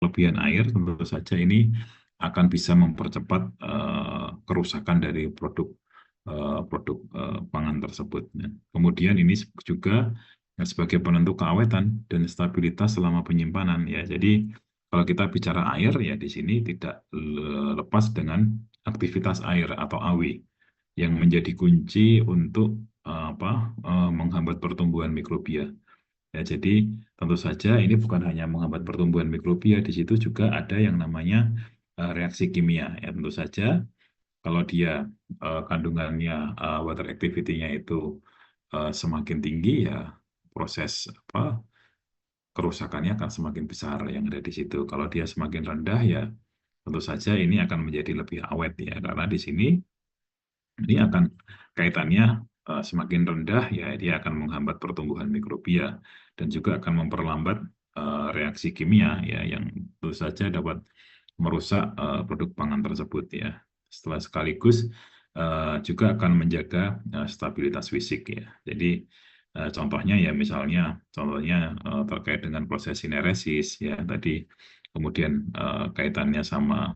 kelebihan air, tentu saja ini akan bisa mempercepat kerusakan dari produk pangan tersebut. Nah, kemudian ini juga sebagai penentu keawetan dan stabilitas selama penyimpanan ya. Jadi kalau kita bicara air ya di sini tidak lepas dengan aktivitas air atau AW yang menjadi kunci untuk menghambat pertumbuhan mikrobia. Ya, jadi tentu saja ini bukan hanya menghambat pertumbuhan mikrobia, di situ juga ada yang namanya reaksi kimia. Ya, tentu saja kalau dia kandungannya water activity-nya itu semakin tinggi ya proses kerusakannya akan semakin besar yang ada di situ. Kalau dia semakin rendah ya tentu saja ini akan menjadi lebih awet ya karena di sini ini akan kaitannya semakin rendah ya dia akan menghambat pertumbuhan mikrobia dan juga akan memperlambat reaksi kimia ya yang tentu saja dapat merusak produk pangan tersebut ya. Setelah sekaligus juga akan menjaga stabilitas fisik ya. Jadi contohnya ya misalnya contohnya terkait dengan proses sineresis ya tadi kemudian kaitannya sama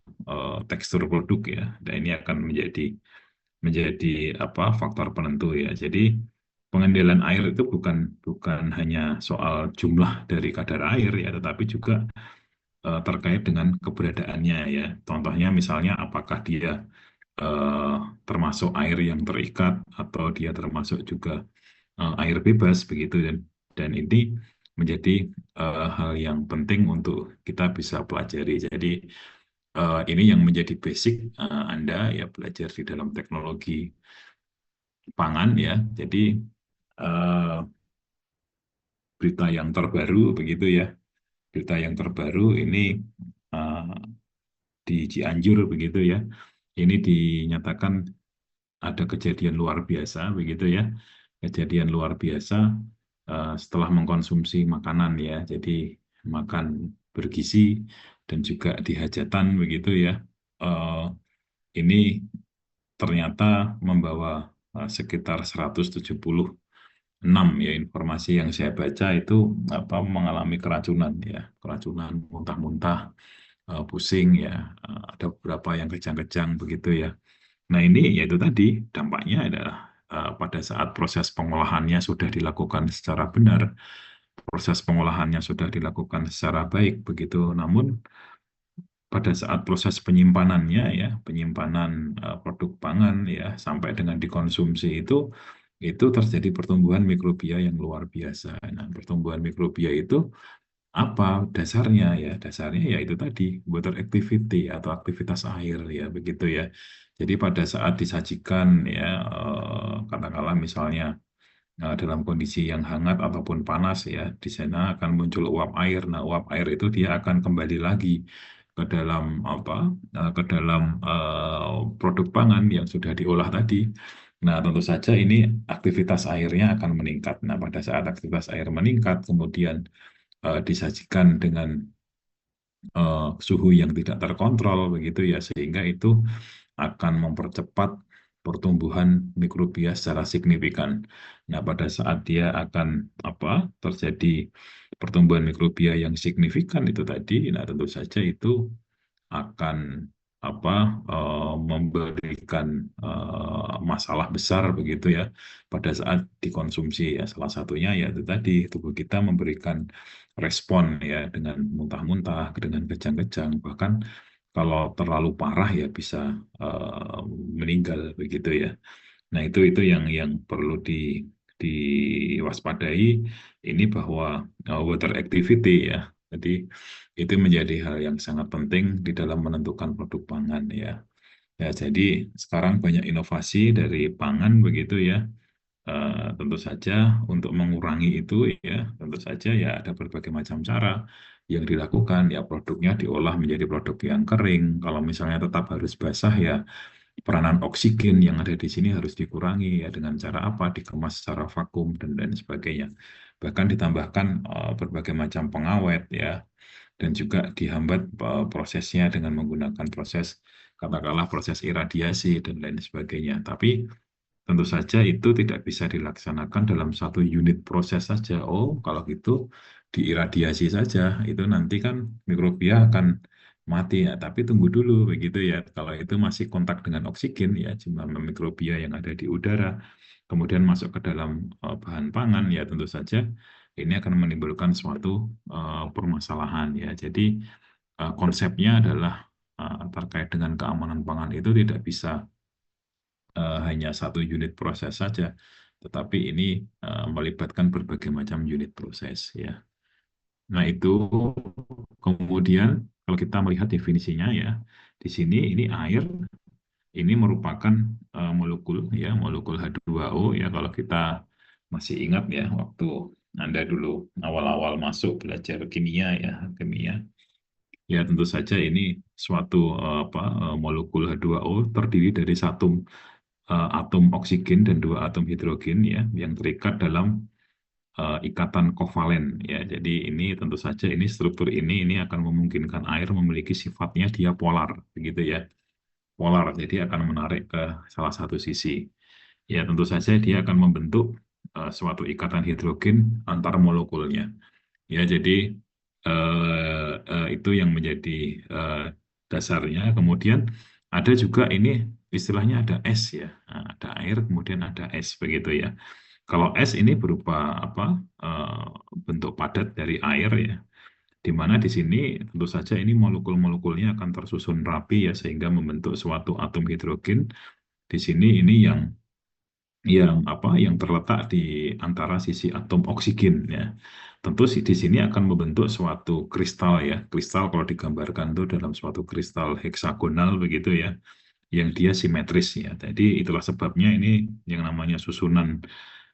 tekstur produk ya. Dan ini akan menjadi faktor penentu ya. Jadi pengendalian air itu bukan hanya soal jumlah dari kadar air ya, tetapi juga terkait dengan keberadaannya ya. Contohnya misalnya apakah dia eh, termasuk air yang terikat atau dia termasuk juga air bebas begitu dan ini menjadi hal yang penting untuk kita bisa pelajari. Jadi ini yang menjadi basic Anda ya belajar di dalam teknologi pangan ya. Jadi eh, berita yang terbaru begitu ya. Berita yang terbaru ini eh, di Cianjur begitu ya. Ini dinyatakan ada kejadian luar biasa begitu ya. Kejadian luar biasa setelah mengkonsumsi makanan ya. Jadi makan bergizi dan juga di hajatan begitu ya. Eh, ini ternyata membawa sekitar 176 ya informasi yang saya baca itu mengalami keracunan ya, keracunan muntah-muntah, pusing ya, ada beberapa yang kejang-kejang begitu ya. Nah ini yaitu tadi dampaknya adalah pada saat proses pengolahannya sudah dilakukan secara benar, proses pengolahannya sudah dilakukan secara baik begitu, namun pada saat proses penyimpanannya ya, penyimpanan produk pangan ya sampai dengan dikonsumsi itu terjadi pertumbuhan mikrobia yang luar biasa. Nah, pertumbuhan mikrobia itu apa dasarnya ya? Dasarnya ya itu tadi water activity atau aktivitas air ya begitu ya. Jadi pada saat disajikan ya katakanlah misalnya dalam kondisi yang hangat ataupun panas ya, di sana akan muncul uap air. Nah, uap air itu dia akan kembali lagi ke dalam ke dalam produk pangan yang sudah diolah tadi. Nah, tentu saja ini aktivitas airnya akan meningkat. Nah, pada saat aktivitas air meningkat, kemudian disajikan dengan suhu yang tidak terkontrol begitu ya, sehingga itu akan mempercepat pertumbuhan mikrobia secara signifikan. Nah, pada saat dia akan terjadi pertumbuhan mikrobia yang signifikan itu tadi, nah tentu saja itu akan memberikan masalah besar begitu ya pada saat dikonsumsi ya. Salah satunya ya itu tadi tubuh kita memberikan respon ya dengan muntah-muntah, dengan kejang-kejang, bahkan kalau terlalu parah ya bisa eh, meninggal begitu ya. Nah, itu yang perlu diwaspadai ini bahwa water activity ya. Jadi itu menjadi hal yang sangat penting di dalam menentukan produk pangan ya. Ya, jadi sekarang banyak inovasi dari pangan begitu ya. Tentu saja untuk mengurangi itu ya, tentu saja ya ada berbagai macam cara yang dilakukan ya produknya diolah menjadi produk yang kering. Kalau misalnya tetap harus basah ya peranan oksigen yang ada di sini harus dikurangi ya dengan cara apa? Dikemas secara vakum dan lain sebagainya. Bahkan ditambahkan berbagai macam pengawet ya dan juga dihambat prosesnya dengan menggunakan proses katakanlah proses iradiasi dan lain sebagainya. Tapi tentu saja itu tidak bisa dilaksanakan dalam satu unit proses saja. Oh, kalau gitu diiradiasi saja, itu nanti kan mikrobia akan mati ya. Tapi tunggu dulu begitu ya. Kalau itu masih kontak dengan oksigen ya, jumlah mikrobia yang ada di udara, kemudian masuk ke dalam bahan pangan ya tentu saja ini akan menimbulkan suatu permasalahan ya. Jadi konsepnya adalah terkait dengan keamanan pangan itu tidak bisa hanya satu unit proses saja, tetapi ini melibatkan berbagai macam unit proses ya. Nah itu kemudian kalau kita melihat definisinya ya, di sini ini air ini merupakan molekul ya, molekul H2O ya kalau kita masih ingat ya waktu Anda dulu awal-awal masuk belajar kimia ya, kimia. Ya tentu saja ini suatu molekul H2O terdiri dari satu atom oksigen dan dua atom hidrogen ya yang terikat dalam ikatan kovalen ya. Jadi ini tentu saja ini struktur ini akan memungkinkan air memiliki sifatnya dia polar begitu ya. Polar jadi akan menarik ke salah satu sisi. Ya tentu saja dia akan membentuk suatu ikatan hidrogen antar molekulnya. Ya jadi itu yang menjadi eh, dasarnya. Kemudian ada juga ini istilahnya ada es ya. Nah, ada air kemudian ada es begitu ya. Kalau es ini berupa apa eh, bentuk padat dari air ya, di mana di sini tentu saja ini molekul-molekulnya akan tersusun rapi ya sehingga membentuk suatu atom hidrogen. Di sini ini yang terletak di antara sisi atom oksigen ya. Tentu di sini akan membentuk suatu kristal ya. Kristal kalau digambarkan itu dalam suatu kristal heksagonal begitu ya, yang dia simetris ya. Jadi itulah sebabnya ini yang namanya susunan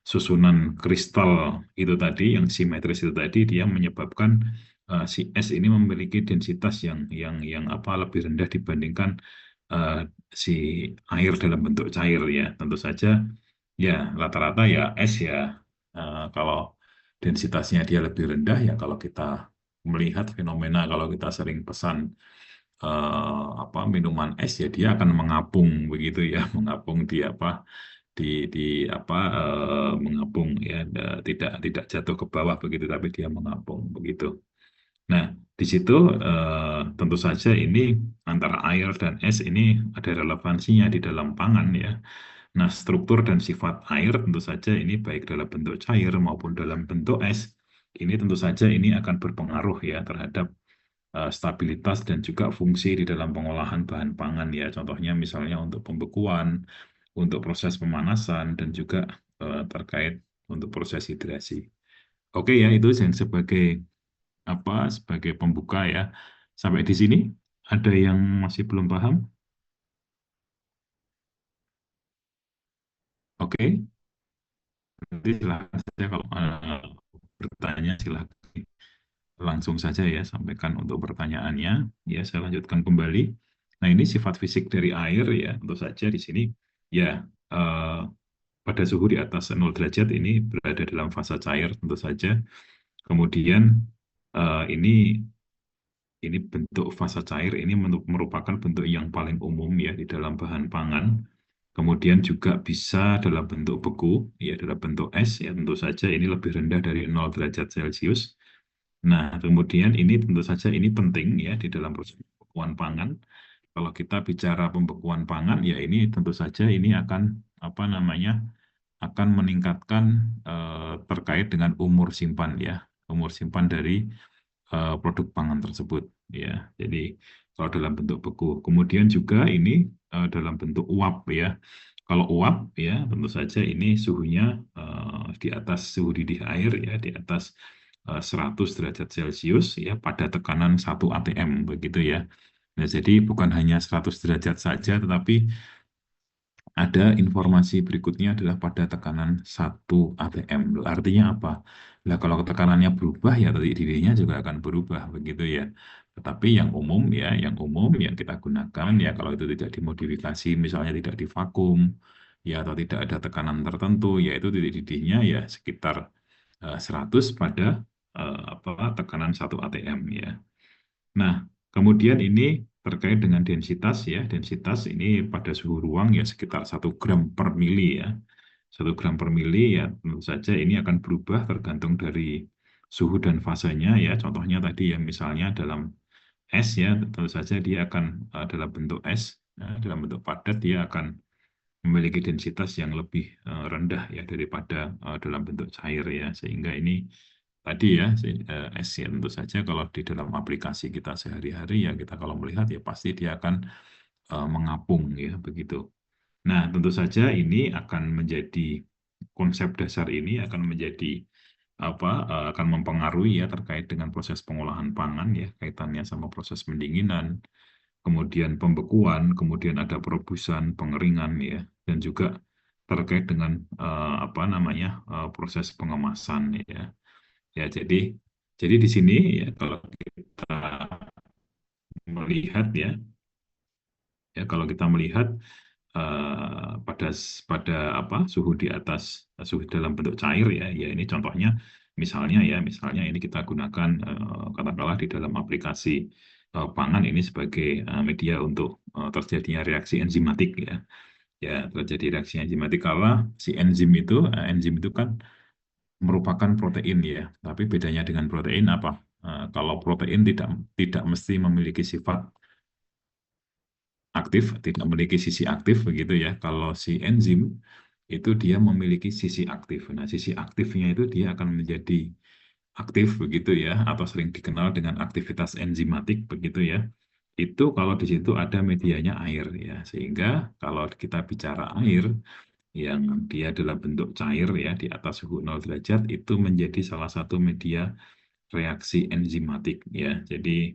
susunan kristal itu tadi yang simetris itu tadi dia menyebabkan si es ini memiliki densitas yang apa lebih rendah dibandingkan eh, si air dalam bentuk cair ya. Tentu saja ya rata-rata ya es ya kalau densitasnya dia lebih rendah ya kalau kita melihat fenomena kalau kita sering pesan apa minuman es ya dia akan mengapung begitu ya mengapung di apa di apa mengapung ya tidak jatuh ke bawah begitu tapi dia mengapung begitu. Nah, di situ tentu saja ini antara air dan es ini ada relevansinya di dalam pangan ya. Nah, struktur dan sifat air tentu saja ini baik dalam bentuk cair maupun dalam bentuk es, ini tentu saja ini akan berpengaruh ya terhadap stabilitas dan juga fungsi di dalam pengolahan bahan pangan ya. Contohnya misalnya untuk pembekuan, untuk proses pemanasan dan juga terkait untuk proses hidrasi. Oke ya, itu yang sebagai apa sebagai pembuka ya. Sampai di sini ada yang masih belum paham? Oke, nanti silakan saja kalau bertanya silakan langsung saja ya sampaikan untuk pertanyaannya. Ya, saya lanjutkan kembali. Nah, ini sifat fisik dari air ya, tentu saja di sini ya pada suhu di atas 0 derajat ini berada dalam fase cair tentu saja. Kemudian ini bentuk fase cair ini merupakan bentuk yang paling umum ya di dalam bahan pangan. Kemudian juga bisa dalam bentuk beku, ya dalam bentuk es, ya tentu saja ini lebih rendah dari 0 derajat Celcius. Nah, kemudian ini tentu saja ini penting ya di dalam proses pembekuan pangan. Kalau kita bicara pembekuan pangan, ya ini tentu saja ini akan apa namanya akan meningkatkan terkait dengan umur simpan ya, umur simpan dari produk pangan tersebut ya. Jadi kalau dalam bentuk beku, kemudian juga ini dalam bentuk uap ya. Kalau uap ya tentu saja ini suhunya di atas suhu didih air ya di atas 100 derajat Celcius ya pada tekanan 1 atm begitu ya. Nah, jadi bukan hanya 100 derajat saja tetapi ada informasi berikutnya adalah pada tekanan 1 atm. Artinya apa? Nah, kalau tekanannya berubah ya titik didihnya juga akan berubah begitu ya. Tetapi yang umum yang kita gunakan ya kalau itu tidak dimodifikasi misalnya tidak divakum ya atau tidak ada tekanan tertentu yaitu titik didihnya ya sekitar 100 pada apa tekanan 1 atm ya. Nah, kemudian ini terkait dengan densitas ya. Densitas ini pada suhu ruang ya sekitar 1 gram per mili ya. 1 gram per mili ya tentu saja ini akan berubah tergantung dari suhu dan fasenya ya. Contohnya tadi ya misalnya dalam es ya tentu saja dia akan dalam bentuk es, dalam bentuk padat dia akan memiliki densitas yang lebih rendah ya daripada dalam bentuk cair ya. Sehingga ini tadi ya es ya tentu saja kalau di dalam aplikasi kita sehari-hari ya kita kalau melihat ya pasti dia akan mengapung ya begitu. Nah, tentu saja ini akan menjadi konsep dasar ini akan menjadi akan mempengaruhi ya terkait dengan proses pengolahan pangan ya kaitannya sama proses pendinginan, kemudian pembekuan, kemudian ada perebusan, pengeringan ya dan juga terkait dengan apa namanya proses pengemasan ya. Ya, jadi di sini ya kalau kita melihat kalau kita melihat pada apa suhu di atas suhu dalam bentuk cair ya ini contohnya misalnya ini kita gunakan katakanlah di dalam aplikasi pangan ini sebagai media untuk terjadinya reaksi enzimatik ya terjadi reaksi enzimatik karena si enzim itu kan merupakan protein ya tapi bedanya dengan protein apa. Kalau protein tidak mesti memiliki sifat aktif, tidak memiliki sisi aktif begitu ya. Kalau si enzim itu dia memiliki sisi aktif. Nah, sisi aktifnya itu dia akan menjadi aktif begitu ya, atau sering dikenal dengan aktivitas enzimatik begitu ya. Itu kalau di situ ada medianya air ya. Sehingga kalau kita bicara air yang dia dalam bentuk cair ya di atas suhu 0 derajat itu menjadi salah satu media reaksi enzimatik ya. Jadi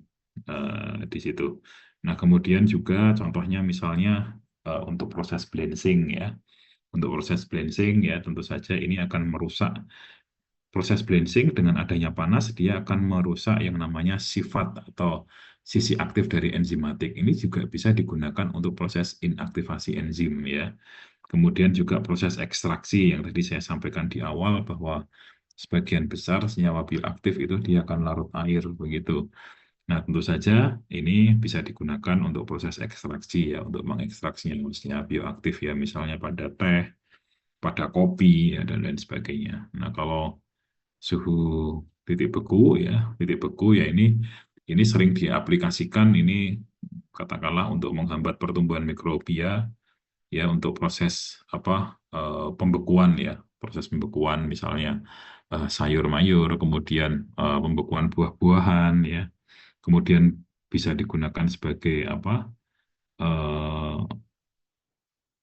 di situ. Nah, kemudian juga contohnya misalnya untuk proses blanching ya. Untuk proses blanching ya tentu saja ini akan merusak proses blanching dengan adanya panas dia akan merusak yang namanya sifat atau sisi aktif dari enzimatik. Ini juga bisa digunakan untuk proses inaktivasi enzim ya. Kemudian juga proses ekstraksi yang tadi saya sampaikan di awal bahwa sebagian besar senyawa bioaktif itu dia akan larut air begitu. Nah, tentu saja ini bisa digunakan untuk proses ekstraksi ya, untuk mengekstraksinya senyawa bioaktif ya, misalnya pada teh, pada kopi ya dan lain sebagainya. Nah, kalau suhu titik beku ya ini sering diaplikasikan ini katakanlah untuk menghambat pertumbuhan mikrobia ya untuk proses pembekuan ya, proses pembekuan misalnya sayur mayur, kemudian pembekuan buah-buahan ya. Kemudian bisa digunakan sebagai eh,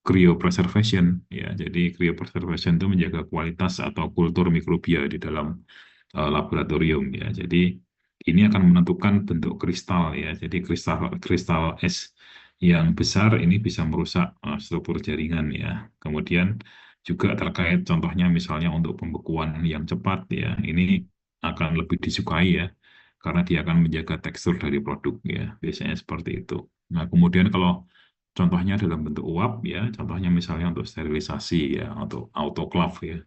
cryopreservation ya. Jadi cryopreservation itu menjaga kualitas atau kultur mikrobia di dalam laboratorium ya. Jadi ini akan menentukan bentuk kristal ya. Jadi kristal kristal es yang besar ini bisa merusak struktur jaringan ya. Kemudian juga terkait contohnya misalnya untuk pembekuan yang cepat ya. Ini akan lebih disukai ya karena dia akan menjaga tekstur dari produk ya. Biasanya seperti itu. Nah, kemudian kalau contohnya dalam bentuk uap ya, contohnya misalnya untuk sterilisasi ya, untuk autoclave ya.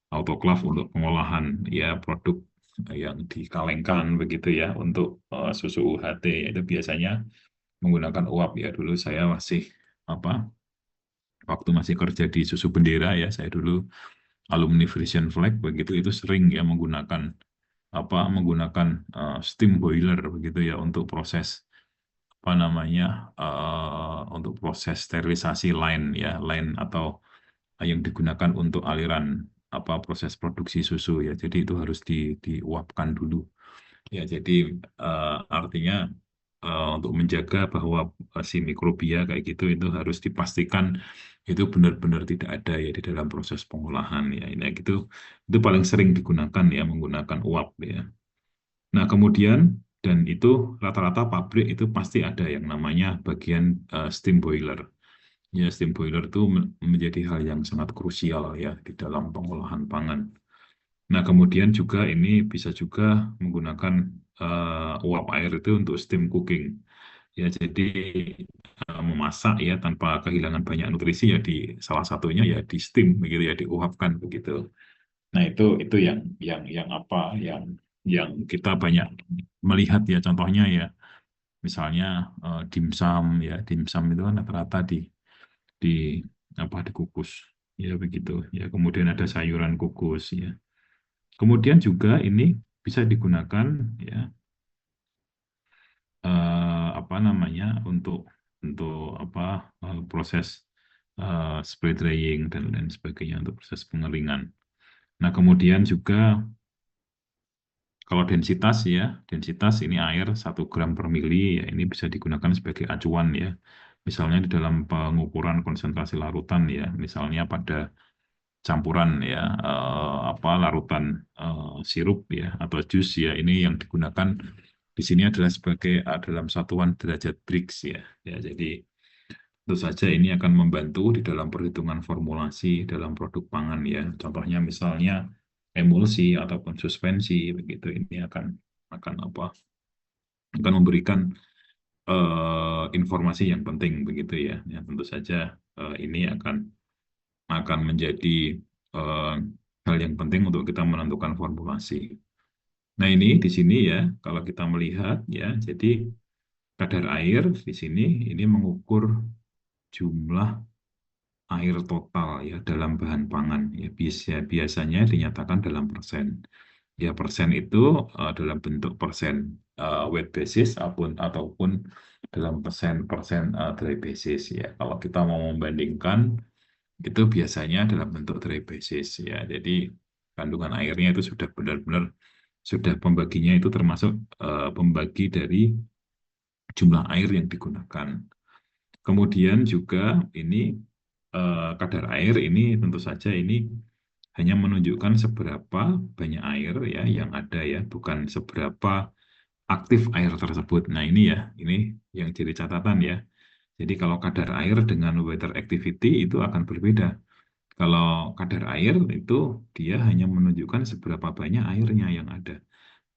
Autoclave untuk pengolahan ya produk yang dikalengkan begitu ya untuk susu UHT itu biasanya menggunakan uap ya. Dulu saya masih apa waktu masih kerja di Susu Bendera ya, saya dulu alumni Frisian Flag begitu itu sering ya menggunakan steam boiler begitu ya untuk proses untuk proses sterilisasi line ya line atau yang digunakan untuk aliran proses produksi susu ya jadi itu harus diuapkan dulu ya jadi artinya untuk menjaga bahwa si mikrobia kayak gitu itu harus dipastikan itu benar-benar tidak ada ya di dalam proses pengolahan ya ini gitu itu paling sering digunakan ya menggunakan uap ya. Nah, kemudian dan itu rata-rata pabrik itu pasti ada yang namanya bagian steam boiler. Ya, steam boiler itu menjadi hal yang sangat krusial ya di dalam pengolahan pangan. Nah, kemudian juga ini bisa juga menggunakan uap air itu untuk steam cooking. Ya, jadi memasak ya tanpa kehilangan banyak nutrisi ya di salah satunya ya di steam begitu ya diuapkan begitu. Nah, itu yang apa yang kita banyak melihat ya contohnya ya misalnya dimsum ya, dimsum itu kan rata-rata di apa dikukus ya begitu ya. Kemudian ada sayuran kukus ya. Kemudian juga ini bisa digunakan ya apa namanya untuk apa proses spray drying dan lain sebagainya untuk proses pengeringan. Nah, kemudian juga kalau densitas ya, densitas ini air 1 gram per mili ya, ini bisa digunakan sebagai acuan ya. Misalnya di dalam pengukuran konsentrasi larutan ya, misalnya pada campuran ya apa larutan sirup ya atau jus ya, ini yang digunakan di sini adalah sebagai dalam satuan derajat Brix ya. Ya, jadi tentu saja ini akan membantu di dalam perhitungan formulasi dalam produk pangan ya. Contohnya misalnya emulsi ataupun suspensi begitu, ini akan apa? Akan memberikan informasi yang penting begitu ya. Ya tentu saja ini akan menjadi eh, hal yang penting untuk kita menentukan formulasi. Nah, ini di sini ya, kalau kita melihat ya, jadi kadar air di sini ini mengukur jumlah air total ya dalam bahan pangan ya, biasanya dinyatakan dalam persen. Ya, persen itu dalam bentuk persen weight basis ataupun dalam persen persen dry basis ya. Kalau kita mau membandingkan itu biasanya dalam bentuk dry basis ya. Jadi kandungan airnya itu sudah benar-benar sudah pembaginya itu termasuk pembagi dari jumlah air yang digunakan. Kemudian juga ini kadar air ini tentu saja ini hanya menunjukkan seberapa banyak air ya yang ada ya, bukan seberapa aktif air tersebut. Nah, ini ya, ini yang jadi catatan ya. Jadi kalau kadar air dengan water activity itu akan berbeda. Kalau kadar air itu dia hanya menunjukkan seberapa banyak airnya yang ada,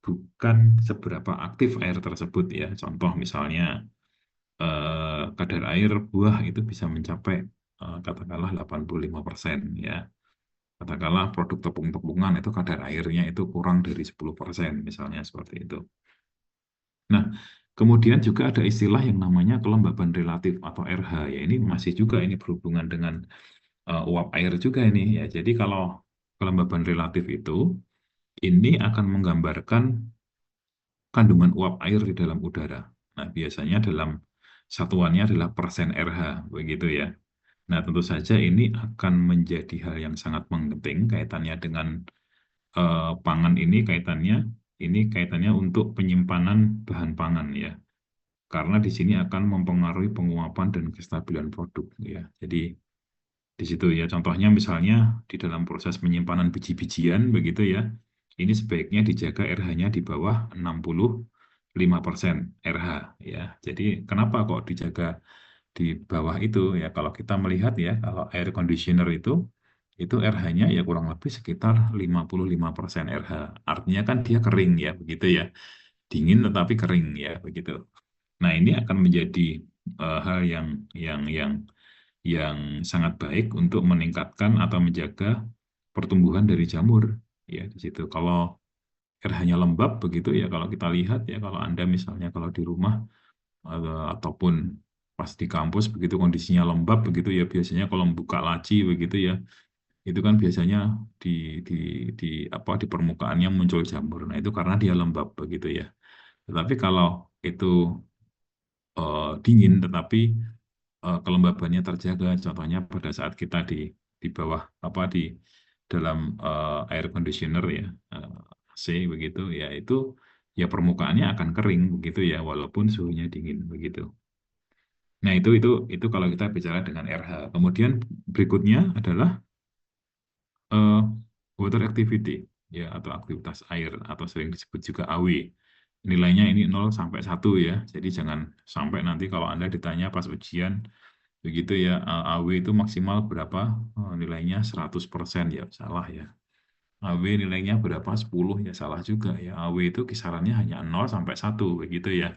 bukan seberapa aktif air tersebut ya. Contoh misalnya kadar air buah itu bisa mencapai katakanlah 85% ya. Katakanlah produk tepung-tepungan itu kadar airnya itu kurang dari 10% misalnya seperti itu. Nah, kemudian juga ada istilah yang namanya kelembaban relatif atau RH ya. Ini masih juga ini berhubungan dengan uap air juga ini ya. Jadi kalau kelembaban relatif itu ini akan menggambarkan kandungan uap air di dalam udara. Nah, biasanya dalam satuannya adalah persen RH begitu ya. Nah, tentu saja ini akan menjadi hal yang sangat penting kaitannya dengan pangan ini kaitannya untuk penyimpanan bahan pangan ya. Karena di sini akan mempengaruhi penguapan dan kestabilan produk ya. Jadi di situ ya contohnya misalnya di dalam proses penyimpanan biji-bijian begitu ya. Ini sebaiknya dijaga RH-nya di bawah 65% RH ya. Jadi kenapa kok dijaga di bawah itu ya? Kalau kita melihat ya, kalau air conditioner itu RH-nya ya kurang lebih sekitar 55% RH. Artinya kan dia kering ya, begitu ya. Dingin tetapi kering ya, begitu. Nah, ini akan menjadi hal yang sangat baik untuk meningkatkan atau menjaga pertumbuhan dari jamur ya di situ. Kalau RH-nya lembab begitu ya, kalau kita lihat ya, kalau Anda misalnya kalau di rumah ataupun pas di kampus begitu kondisinya lembab begitu ya, biasanya kalau membuka laci begitu ya, itu kan biasanya di di di apa di permukaannya muncul jamur. Nah, itu karena dia lembab begitu ya. Tetapi kalau itu dingin tetapi kelembabannya terjaga, contohnya pada saat kita di bawah apa di dalam air conditioner ya, AC begitu ya, itu ya permukaannya akan kering begitu ya walaupun suhunya dingin begitu. Nah, itu kalau kita bicara dengan RH. Kemudian berikutnya adalah eh, water activity ya atau aktivitas air atau sering disebut juga AW. Nilainya ini 0 sampai 1 ya. Jadi jangan sampai nanti kalau Anda ditanya pas ujian begitu ya, AW itu maksimal berapa? Nilainya 100% ya, salah ya. AW nilainya berapa? 10 ya, salah juga ya. AW itu kisarannya hanya 0 sampai 1 begitu ya.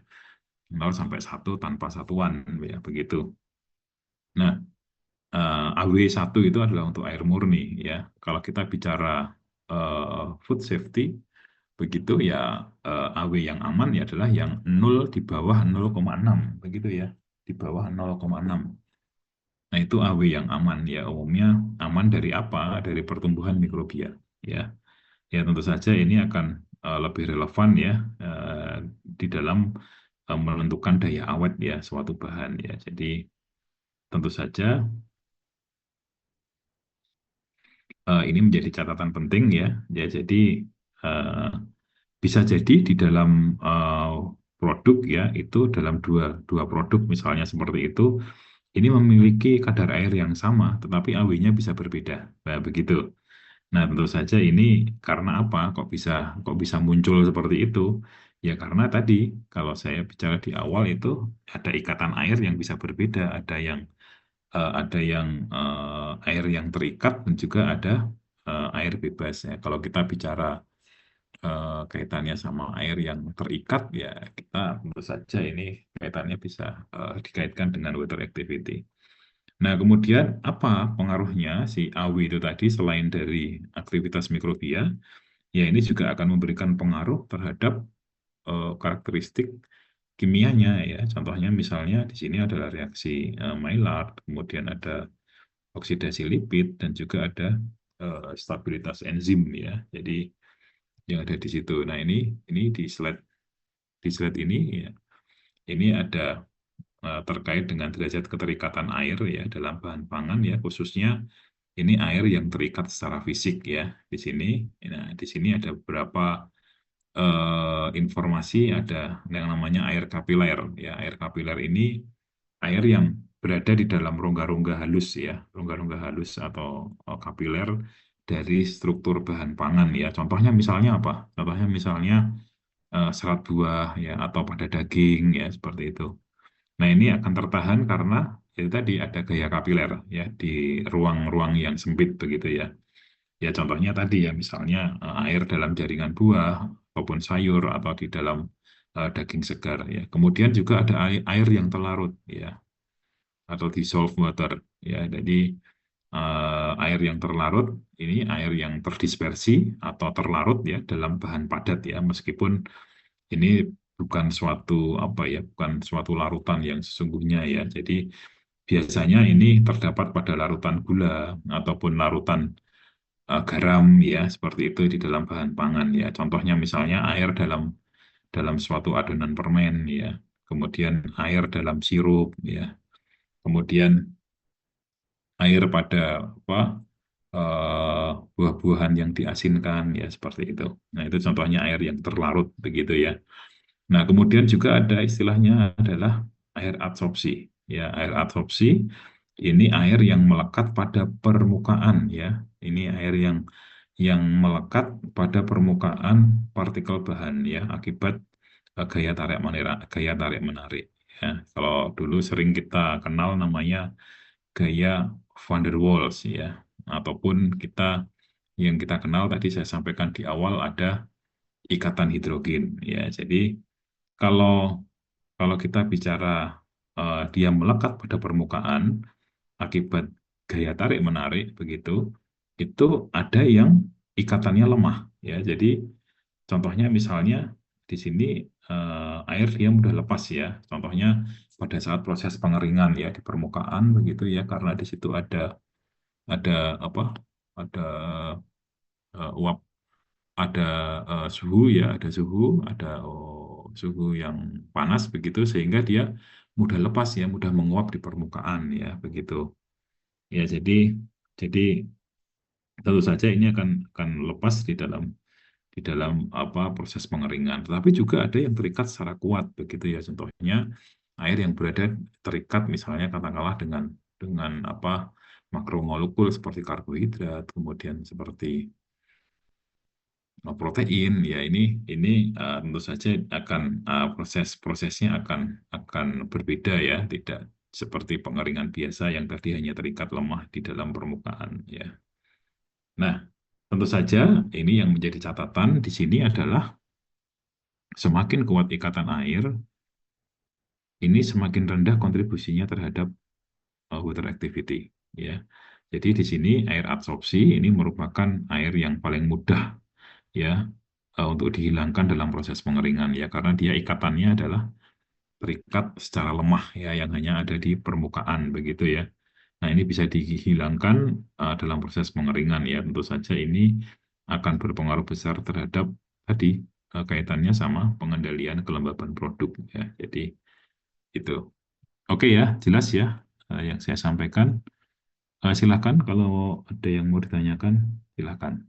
0 sampai 1 tanpa satuan ya, begitu. Nah, AW1 itu adalah untuk air murni ya. Kalau kita bicara food safety, begitu ya, AW yang aman ya adalah yang 0 di bawah 0,6 begitu ya, di bawah 0,6. Nah, itu AW yang aman ya, umumnya aman dari apa? Dari pertumbuhan mikrobia ya. Ya tentu saja ini akan lebih relevan ya, di dalam menentukan daya awet ya suatu bahan ya. Jadi tentu saja ini menjadi catatan penting ya. Ya jadi eh, bisa jadi di dalam produk ya, itu dalam dua dua produk misalnya seperti itu, ini memiliki kadar air yang sama, tetapi AW-nya bisa berbeda. Nah, begitu. Nah, tentu saja ini karena apa? Kok bisa muncul seperti itu? Ya karena tadi kalau saya bicara di awal itu ada ikatan air yang bisa berbeda, ada yang air yang terikat dan juga ada air bebas ya. Kalau kita bicara kaitannya sama air yang terikat ya, kita tentu saja ini kaitannya bisa dikaitkan dengan water activity. Nah, kemudian apa pengaruhnya si AW itu tadi selain dari aktivitas mikrobia? Ya, ini juga akan memberikan pengaruh terhadap karakteristik kimianya ya. Contohnya misalnya di sini adalah reaksi Maillard, kemudian ada oksidasi lipid dan juga ada stabilitas enzim ya. Jadi yang ada di situ. Nah, ini di slide ini ya, ini ada terkait dengan derajat keterikatan air ya dalam bahan pangan ya, khususnya ini air yang terikat secara fisik ya di sini. Nah, di sini ada beberapa informasi, ada yang namanya air kapiler ya. Air kapiler ini air yang berada di dalam rongga-rongga halus ya, rongga-rongga halus atau kapiler dari struktur bahan pangan ya. Contohnya misalnya apa? Contohnya misalnya serat buah ya atau pada daging ya seperti itu. Nah, ini akan tertahan karena itu tadi ada gaya kapiler ya di ruang-ruang yang sempit begitu ya. Ya contohnya tadi ya misalnya air dalam jaringan buah ataupun sayur atau di dalam daging segar ya. Kemudian juga ada air yang terlarut ya atau dissolved water ya. Jadi air yang terlarut ini air yang terdispersi atau terlarut ya dalam bahan padat ya, meskipun ini bukan suatu apa ya, bukan suatu larutan yang sesungguhnya ya. Jadi biasanya ini terdapat pada larutan gula ataupun larutan garam ya, seperti itu di dalam bahan pangan ya. Contohnya misalnya air dalam dalam suatu adonan permen ya. Kemudian air dalam sirup ya. Kemudian air pada apa buah-buahan yang diasinkan ya seperti itu. Nah, itu contohnya air yang terlarut begitu ya. Nah, kemudian juga ada istilahnya adalah air adsorpsi. Ya, air adsorpsi ini air yang melekat pada permukaan ya. Ini air yang melekat pada permukaan partikel bahan ya akibat gaya tarik menarik ya. Kalau dulu sering kita kenal namanya gaya van der Waals ya, ataupun yang kita kenal tadi saya sampaikan di awal ada ikatan hidrogen ya. Jadi kalau kalau kita bicara dia melekat pada permukaan akibat gaya tarik menarik begitu, itu ada yang ikatannya lemah ya. Jadi contohnya misalnya di sini air dia mudah lepas ya. Contohnya pada saat proses pengeringan ya di permukaan begitu ya, karena di situ ada apa? Ada uap, ada suhu ya, ada suhu yang panas begitu sehingga dia mudah lepas ya, mudah menguap di permukaan ya begitu. Ya jadi tentu saja ini akan lepas di dalam apa proses pengeringan. Tetapi juga ada yang terikat secara kuat begitu ya. Contohnya air yang berada terikat misalnya katakanlah dengan apa makromolekul seperti karbohidrat, kemudian seperti protein ya, ini tentu saja akan prosesnya akan berbeda ya, tidak seperti pengeringan biasa yang tadi hanya terikat lemah di dalam permukaan ya. Nah, tentu saja ini yang menjadi catatan di sini adalah semakin kuat ikatan air, ini semakin rendah kontribusinya terhadap water activity ya. Jadi di sini air adsorpsi ini merupakan air yang paling mudah ya untuk dihilangkan dalam proses pengeringan ya, karena dia ikatannya adalah terikat secara lemah ya, yang hanya ada di permukaan begitu ya. Nah, ini bisa dihilangkan dalam proses pengeringan ya. Tentu saja ini akan berpengaruh besar terhadap tadi kaitannya sama pengendalian kelembaban produk ya. Jadi itu. Oke ya, jelas ya yang saya sampaikan. Silakan kalau ada yang mau ditanyakan, silakan.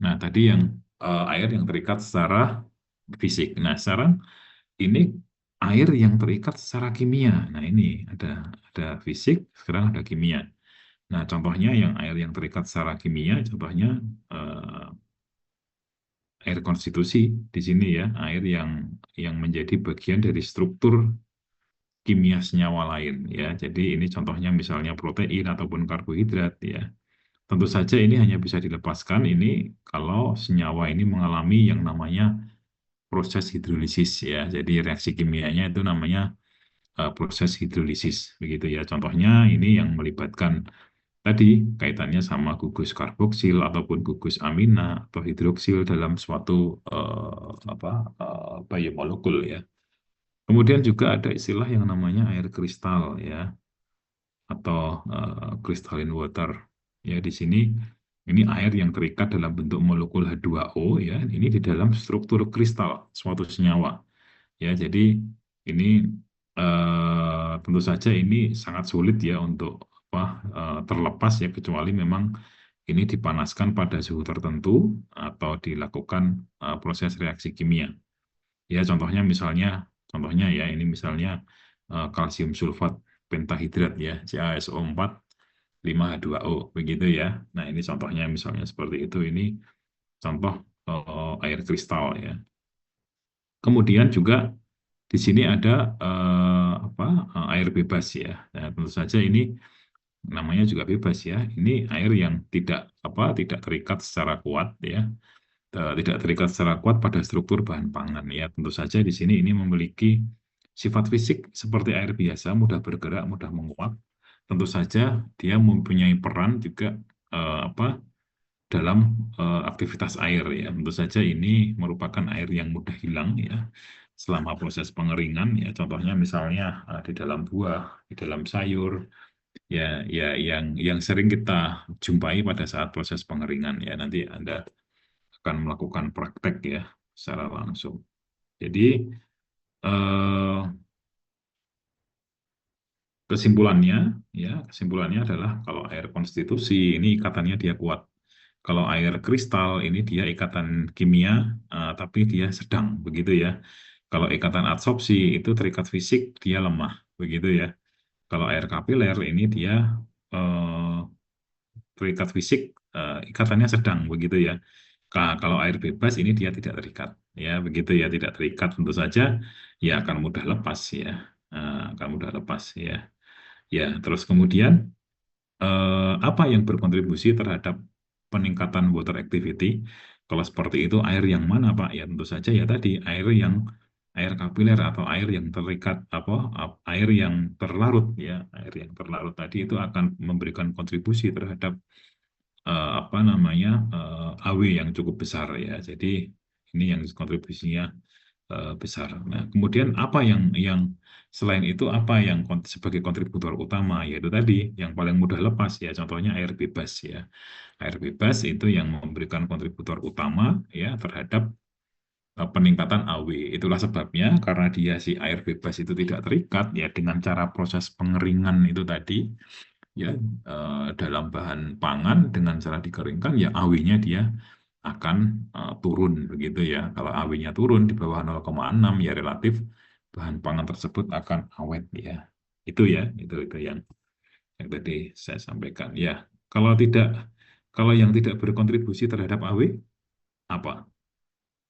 Nah, tadi yang air yang terikat secara fisik. Nah, sekarang ini air yang terikat secara kimia. Nah, ini ada fisik, sekarang ada kimia. Nah, contohnya yang air yang terikat secara kimia, contohnya eh, air konstitusi di sini ya, air yang menjadi bagian dari struktur kimia senyawa lain ya. Jadi ini contohnya misalnya protein ataupun karbohidrat ya. Tentu saja ini hanya bisa dilepaskan ini kalau senyawa ini mengalami yang namanya proses hidrolisis ya. Jadi reaksi kimianya itu namanya proses hidrolisis begitu ya. Contohnya ini yang melibatkan tadi kaitannya sama gugus karboksil ataupun gugus amina atau hidroksil dalam suatu biomolekul ya. Kemudian juga ada istilah yang namanya air kristal ya, atau crystalline water. Ya, di sini ini air yang terikat dalam bentuk molekul H2O ya. Ini di dalam struktur kristal suatu senyawa. Ya, jadi ini tentu saja ini sangat sulit ya untuk terlepas ya, kecuali memang ini dipanaskan pada suhu tertentu atau dilakukan proses reaksi kimia. Ya, contohnya ya ini misalnya kalsium sulfat pentahidrat ya, CaSO4 5H2O begitu ya. Nah, ini contohnya misalnya seperti itu. Ini contoh air kristal ya. Kemudian juga di sini ada air bebas ya. Nah, tentu saja ini namanya juga bebas ya. Ini air yang tidak terikat secara kuat ya. Tidak terikat secara kuat pada struktur bahan pangan ya. Tentu saja di sini ini memiliki sifat fisik seperti air biasa, mudah bergerak, mudah menguap. Tentu saja dia mempunyai peran juga dalam aktivitas air ya. Tentu saja ini merupakan air yang mudah hilang ya selama proses pengeringan ya. Contohnya misalnya di dalam buah, di dalam sayur ya, yang sering kita jumpai pada saat proses pengeringan ya. Nanti Anda akan melakukan praktek ya secara langsung. Jadi eh, kesimpulannya adalah kalau air konstitusi ini ikatannya dia kuat. Kalau air kristal ini dia ikatan kimia, tapi dia sedang begitu ya. Kalau ikatan adsorpsi itu terikat fisik dia lemah begitu ya. Kalau air kapiler ini dia eh, terikat fisik, ikatannya sedang begitu ya. Kalau air bebas ini dia tidak terikat ya, begitu ya, tidak terikat tentu saja ya akan mudah lepas ya. Akan mudah lepas ya. Ya, terus kemudian apa yang berkontribusi terhadap peningkatan water activity? Kalau seperti itu, air yang mana, Pak? Ya, tentu saja ya tadi air kapiler atau air yang terikat air yang terlarut ya, air yang terlarut tadi itu akan memberikan kontribusi terhadap AW yang cukup besar ya. Jadi ini yang kontribusinya besar. Nah, kemudian apa yang selain itu apa yang sebagai kontributor utama, yaitu tadi yang paling mudah lepas ya, contohnya air bebas ya. Air bebas itu yang memberikan kontributor utama ya terhadap peningkatan AW. Itulah sebabnya karena dia si air bebas itu tidak terikat ya dengan cara proses pengeringan itu tadi ya, dalam bahan pangan dengan cara dikeringkan ya AW-nya dia akan turun begitu ya. Kalau AW-nya turun di bawah 0,6 ya relatif bahan pangan tersebut akan awet ya. Itu ya, itu yang tadi saya sampaikan. Ya, kalau tidak kalau yang tidak berkontribusi terhadap AW apa?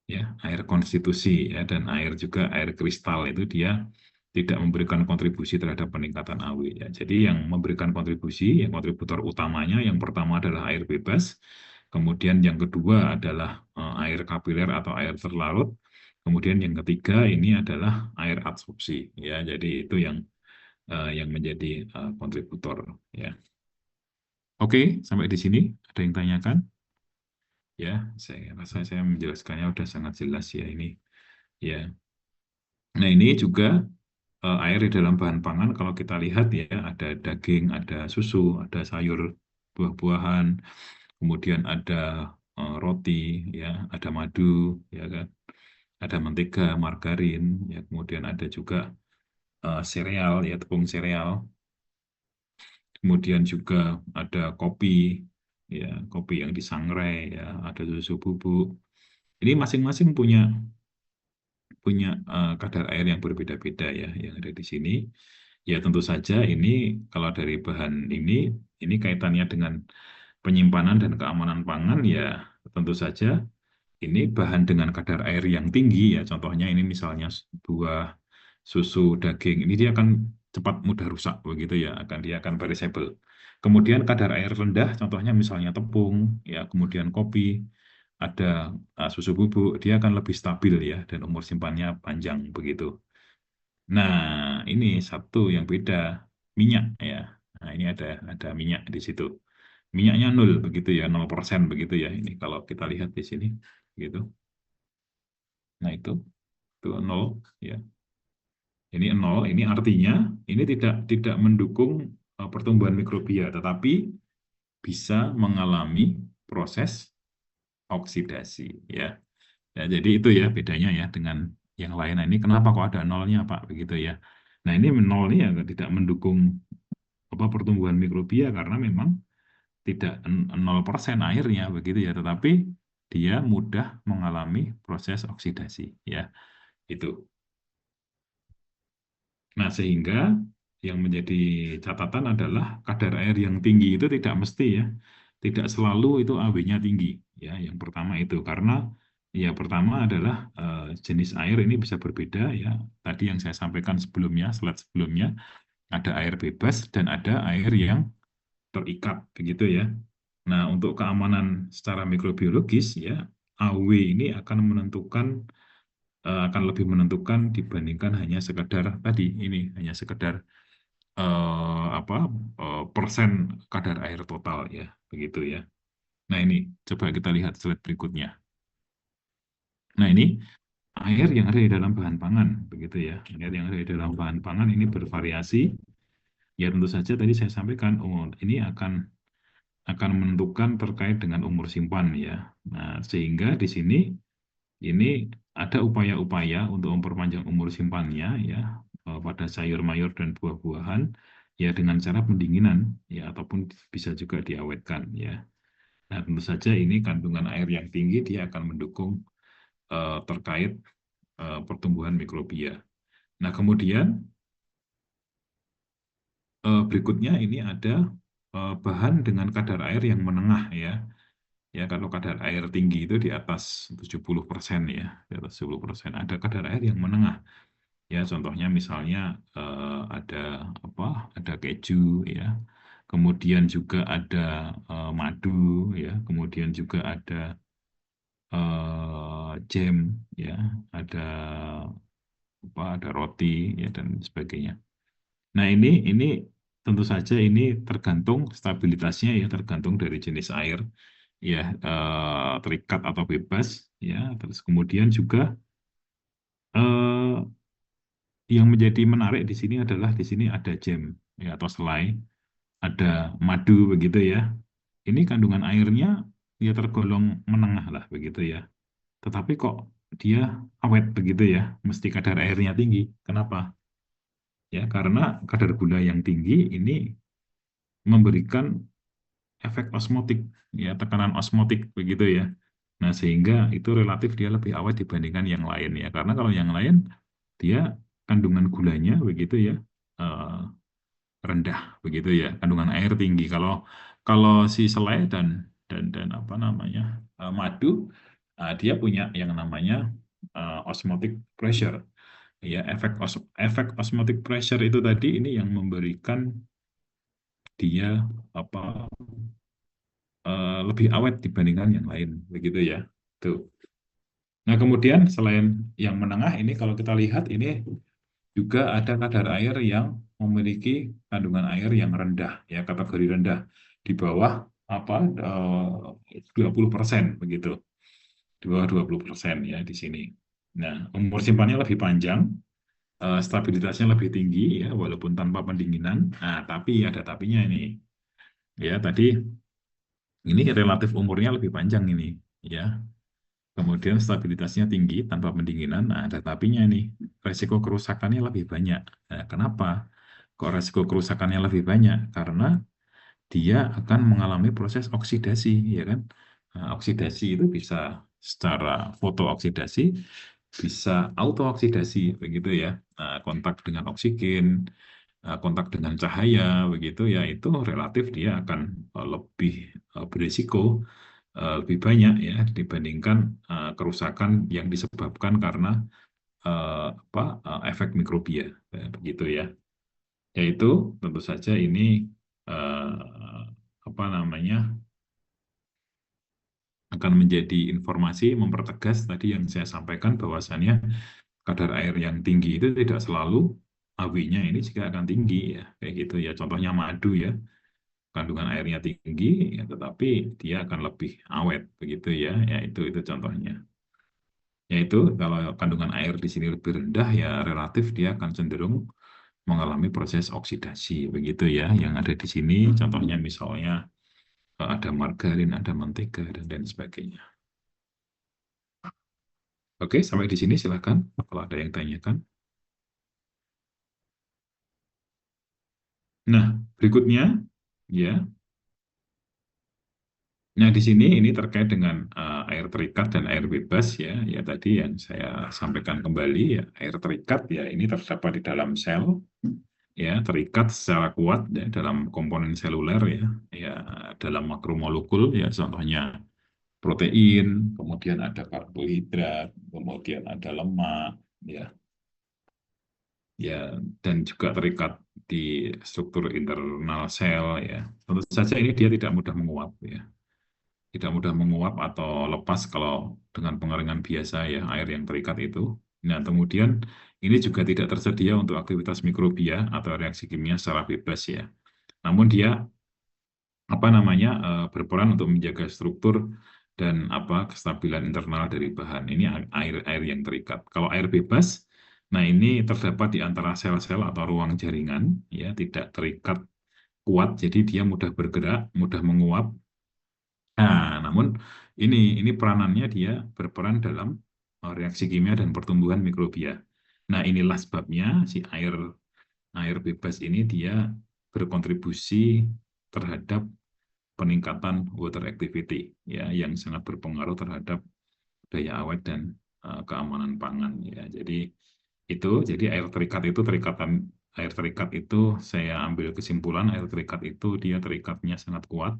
Ya, air konstitusi ya, dan air juga air kristal itu dia tidak memberikan kontribusi terhadap peningkatan AW ya. Jadi yang memberikan kontribusi, yang kontributor utamanya yang pertama adalah air bebas, kemudian yang kedua adalah air kapiler atau air terlarut, kemudian yang ketiga ini adalah air adsorpsi ya. Jadi itu yang menjadi kontributor ya. Oke, sampai di sini ada yang tanyakan? Ya, saya rasa saya menjelaskannya sudah sangat jelas ya ini. Ya. Nah, ini juga air di dalam bahan pangan kalau kita lihat ya ada daging, ada susu, ada sayur, buah-buahan, kemudian ada roti, ya, ada madu, ya kan, ada mentega, margarin, ya, kemudian ada juga sereal, ya, tepung sereal, kemudian juga ada kopi, ya, kopi yang disangrai, ya, ada susu bubuk. Ini masing-masing punya punya kadar air yang berbeda-beda ya yang ada di sini. Ya tentu saja ini kalau dari bahan ini kaitannya dengan penyimpanan dan keamanan pangan ya tentu saja ini bahan dengan kadar air yang tinggi ya. Contohnya ini misalnya buah, susu, daging. Ini dia akan cepat mudah rusak begitu ya, dia akan perishable. Kemudian kadar air rendah, contohnya misalnya tepung, ya, kemudian kopi, ada susu bubuk, dia akan lebih stabil ya dan umur simpannya panjang begitu. Nah, ini satu yang beda, minyak ya. Nah, ini ada minyak di situ. Minyaknya nol begitu ya, 0% begitu ya. Ini kalau kita lihat di sini gitu. Nah, itu nol ya. Ini nol, ini artinya ini tidak mendukung pertumbuhan mikrobia, tetapi bisa mengalami proses oksidasi ya. Ya, jadi itu ya bedanya ya dengan yang lain. Nah, ini kenapa kok ada nolnya Pak begitu ya. Nah, ini nol ini ya tidak mendukung apa pertumbuhan mikrobia karena memang tidak 0% airnya begitu ya, tetapi dia mudah mengalami proses oksidasi ya. Itu. Nah, sehingga yang menjadi catatan adalah kadar air yang tinggi itu tidak mesti ya, tidak selalu itu AW-nya tinggi ya. Yang pertama itu karena ya pertama adalah jenis air ini bisa berbeda ya. Tadi yang saya sampaikan sebelumnya, slide sebelumnya, ada air bebas dan ada air yang terikat begitu ya. Nah, untuk keamanan secara mikrobiologis ya, AW ini akan lebih menentukan dibandingkan hanya sekedar tadi ini hanya sekedar apa persen kadar air total ya begitu ya. Nah ini coba kita lihat slide berikutnya. Nah ini air yang ada di dalam bahan pangan begitu ya. Air yang ada di dalam bahan pangan ini bervariasi. Ya tentu saja tadi saya sampaikan ini akan menentukan terkait dengan umur simpan ya. Nah sehingga di sini ini ada upaya-upaya untuk memperpanjang umur simpannya ya pada sayur mayur dan buah-buahan ya dengan cara pendinginan ya ataupun bisa juga diawetkan ya. Nah, tentu saja ini kandungan air yang tinggi dia akan mendukung terkait pertumbuhan mikrobia. Nah, kemudian berikutnya ini ada bahan dengan kadar air yang menengah ya. Ya, kalau kadar air tinggi itu di atas 70% ya, di atas 70%. Ada kadar air yang menengah. Ya, contohnya misalnya ada apa? Ada keju ya. Kemudian juga ada madu ya, kemudian juga ada jam ya, ada apa? Ada roti ya dan sebagainya. Nah, ini tentu saja ini tergantung stabilitasnya ya, tergantung dari jenis air ya, terikat atau bebas ya. Terus kemudian juga eh, yang menjadi menarik di sini adalah di sini ada jam ya atau selai, ada madu begitu ya. Ini kandungan airnya ya tergolong menengah lah begitu ya. Tetapi kok dia awet begitu ya, mesti kadar airnya tinggi. Kenapa? Ya karena kadar gula yang tinggi ini memberikan efek osmotik ya, tekanan osmotik begitu ya. Nah, sehingga itu relatif dia lebih awet dibandingkan yang lain ya. Karena kalau yang lain dia kandungan gulanya begitu ya eh, rendah begitu ya, kandungan air tinggi. Kalau kalau si selai dan apa namanya madu, dia punya yang namanya osmotic pressure. Ya, efek osmotic pressure itu tadi ini yang memberikan dia apa lebih awet dibandingkan yang lain begitu ya. Tuh. Nah, kemudian selain yang menengah ini kalau kita lihat ini juga ada kadar air yang memiliki kandungan air yang rendah, ya kategori rendah di bawah apa 20% begitu, di bawah 20% ya di sini. Nah, umur simpannya lebih panjang, stabilitasnya lebih tinggi ya, walaupun tanpa pendinginan. Nah, tapi ada tapinya ini. Ya, tadi ini relatif umurnya lebih panjang ini, ya. Kemudian stabilitasnya tinggi tanpa pendinginan. Nah, ada tapinya nih. Resiko kerusakannya lebih banyak. Nah, kenapa? Kok resiko kerusakannya lebih banyak? Karena dia akan mengalami proses oksidasi, ya kan? Nah, oksidasi itu bisa secara fotooksidasi, bisa autooksidasi, begitu ya. Nah, kontak dengan oksigen, kontak dengan cahaya, begitu ya, itu relatif dia akan lebih berisiko lebih banyak ya dibandingkan kerusakan yang disebabkan karena efek mikrobia, begitu ya. Yaitu tentu saja ini eh, apa namanya akan menjadi informasi mempertegas tadi yang saya sampaikan bahwasannya kadar air yang tinggi itu tidak selalu AW-nya ini juga akan tinggi ya, kayak gitu ya. Contohnya madu ya, kandungan airnya tinggi ya, tetapi dia akan lebih awet begitu ya. Ya itu contohnya. Yaitu kalau kandungan air di sini lebih rendah ya relatif dia akan cenderung mengalami proses oksidasi begitu ya. Yang ada di sini contohnya misalnya ada margarin, ada mentega dan lain sebagainya. Oke, sampai di sini silakan kalau ada yang tanyakan. Nah, berikutnya ya. Nah, di sini ini terkait dengan air terikat dan air bebas ya. Ya tadi yang saya sampaikan kembali ya, air terikat ya ini terdapat di dalam sel ya, terikat secara kuat ya dalam komponen seluler ya. Ya, dalam makromolekul ya contohnya protein, kemudian ada karbohidrat, kemudian ada lemak ya. Ya, dan juga terikat di struktur internal sel ya. Tentu saja ini dia tidak mudah menguap ya, tidak mudah menguap atau lepas kalau dengan pengeringan biasa ya air yang terikat itu. Nah, kemudian ini juga tidak tersedia untuk aktivitas mikrobia atau reaksi kimia secara bebas ya. Namun dia apa namanya berperan untuk menjaga struktur dan apa kestabilan internal dari bahan. Ini air yang terikat. Kalau air bebas, nah ini terdapat di antara sel-sel atau ruang jaringan ya, tidak terikat kuat, jadi dia mudah bergerak, mudah menguap. Nah, namun ini peranannya dia berperan dalam reaksi kimia dan pertumbuhan mikrobia. Nah, inilah sebabnya si air air bebas ini dia berkontribusi terhadap peningkatan water activity ya yang sangat berpengaruh terhadap daya awet dan keamanan pangan ya. Jadi air terikat itu air terikat itu saya ambil kesimpulan air terikat itu dia terikatnya sangat kuat.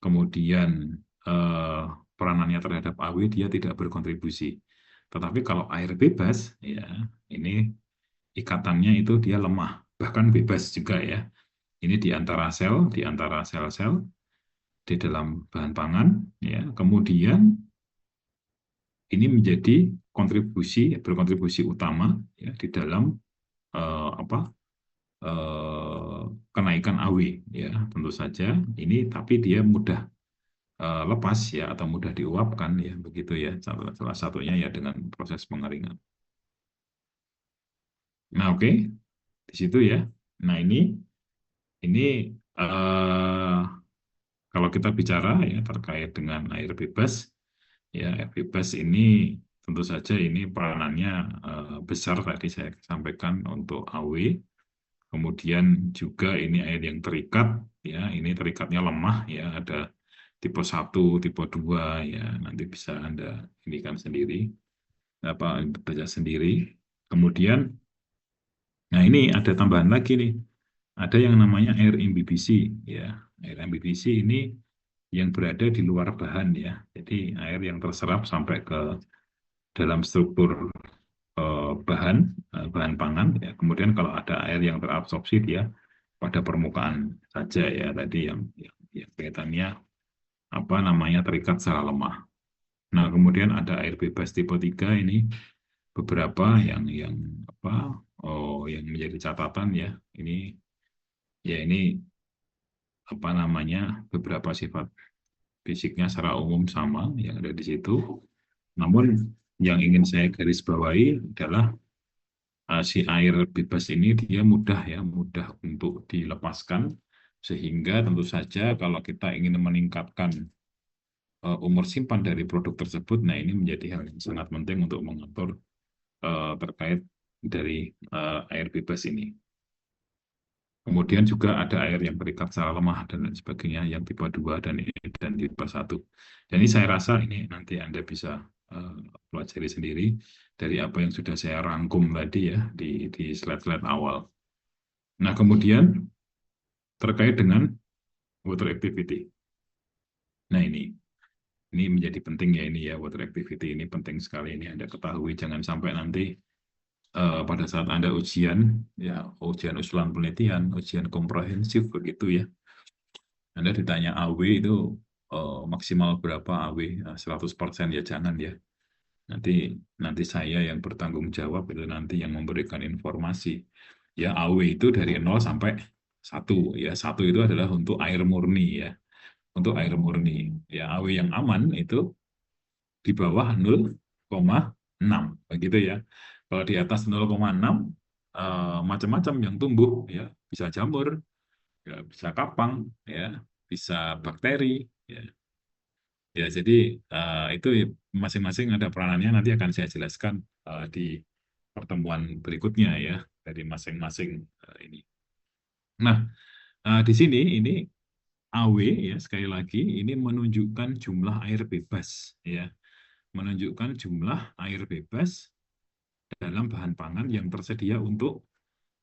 Kemudian eh, peranannya terhadap AW dia tidak berkontribusi. Tetapi kalau air bebas, ya ini ikatannya itu dia lemah, bahkan bebas juga ya. Ini di antara sel-sel di dalam bahan pangan, ya. Kemudian ini menjadi berkontribusi utama ya di dalam apa kenaikan AW ya. Tentu saja ini tapi dia mudah lepas ya atau mudah diuapkan ya begitu ya salah satunya ya dengan proses pengeringan. Nah oke di situ ya. Nah ini kalau kita bicara ya terkait dengan air bebas ya air bebas ini tentu saja ini peranannya besar tadi saya sampaikan untuk AW. Kemudian juga ini air yang terikat ya ini terikatnya lemah ya ada tipe 1, tipe 2 ya nanti bisa Anda ini kan sendiri apa baca sendiri. Kemudian nah ini ada tambahan lagi nih. Ada yang namanya air imbibici ya. Air imbibici ini yang berada di luar bahan ya. Jadi air yang terserap sampai ke dalam struktur bahan bahan pangan ya. Kemudian kalau ada air yang terabsorpsi dia pada permukaan saja ya tadi yang kaitannya apa namanya terikat secara lemah. Nah, kemudian ada air bebas tipe 3 ini beberapa yang apa yang menjadi catatan ya. Ini apa namanya, beberapa sifat fisiknya secara umum sama yang ada di situ. Namun yang ingin saya garis bawahi adalah si air bebas ini dia mudah untuk dilepaskan, sehingga tentu saja kalau kita ingin meningkatkan umur simpan dari produk tersebut, nah ini menjadi hal yang sangat penting untuk mengatur terkait dari air bebas ini. Kemudian juga ada air yang terikat secara lemah dan lain sebagainya, yang tipe 2 dan tipe 1. Dan ini saya rasa ini nanti Anda bisa pelajari sendiri dari apa yang sudah saya rangkum tadi ya di slide-slide awal. Nah, kemudian terkait dengan water activity. Nah, ini menjadi penting ya, ini ya, water activity ini penting sekali, ini Anda ketahui, jangan sampai nanti pada saat Anda ujian, ya ujian usulan penelitian, ujian komprehensif begitu ya, Anda ditanya AW itu maksimal berapa AW, 100% ya jangan ya. Nanti saya yang bertanggung jawab, itu nanti yang memberikan informasi. Ya AW itu dari 0 sampai 1 ya. 1 itu adalah untuk air murni ya. Untuk air murni. Ya AW yang aman itu di bawah 0,6 begitu ya. Kalau di atas 0,6 macam-macam yang tumbuh ya, bisa jamur, ya, bisa kapang ya, bisa bakteri ya. Ya, jadi itu masing-masing ada peranannya, nanti akan saya jelaskan di pertemuan berikutnya ya, dari masing-masing ini. Nah, di sini ini AW ya, sekali lagi ini menunjukkan jumlah air bebas ya, menunjukkan jumlah air bebas dalam bahan pangan yang tersedia untuk,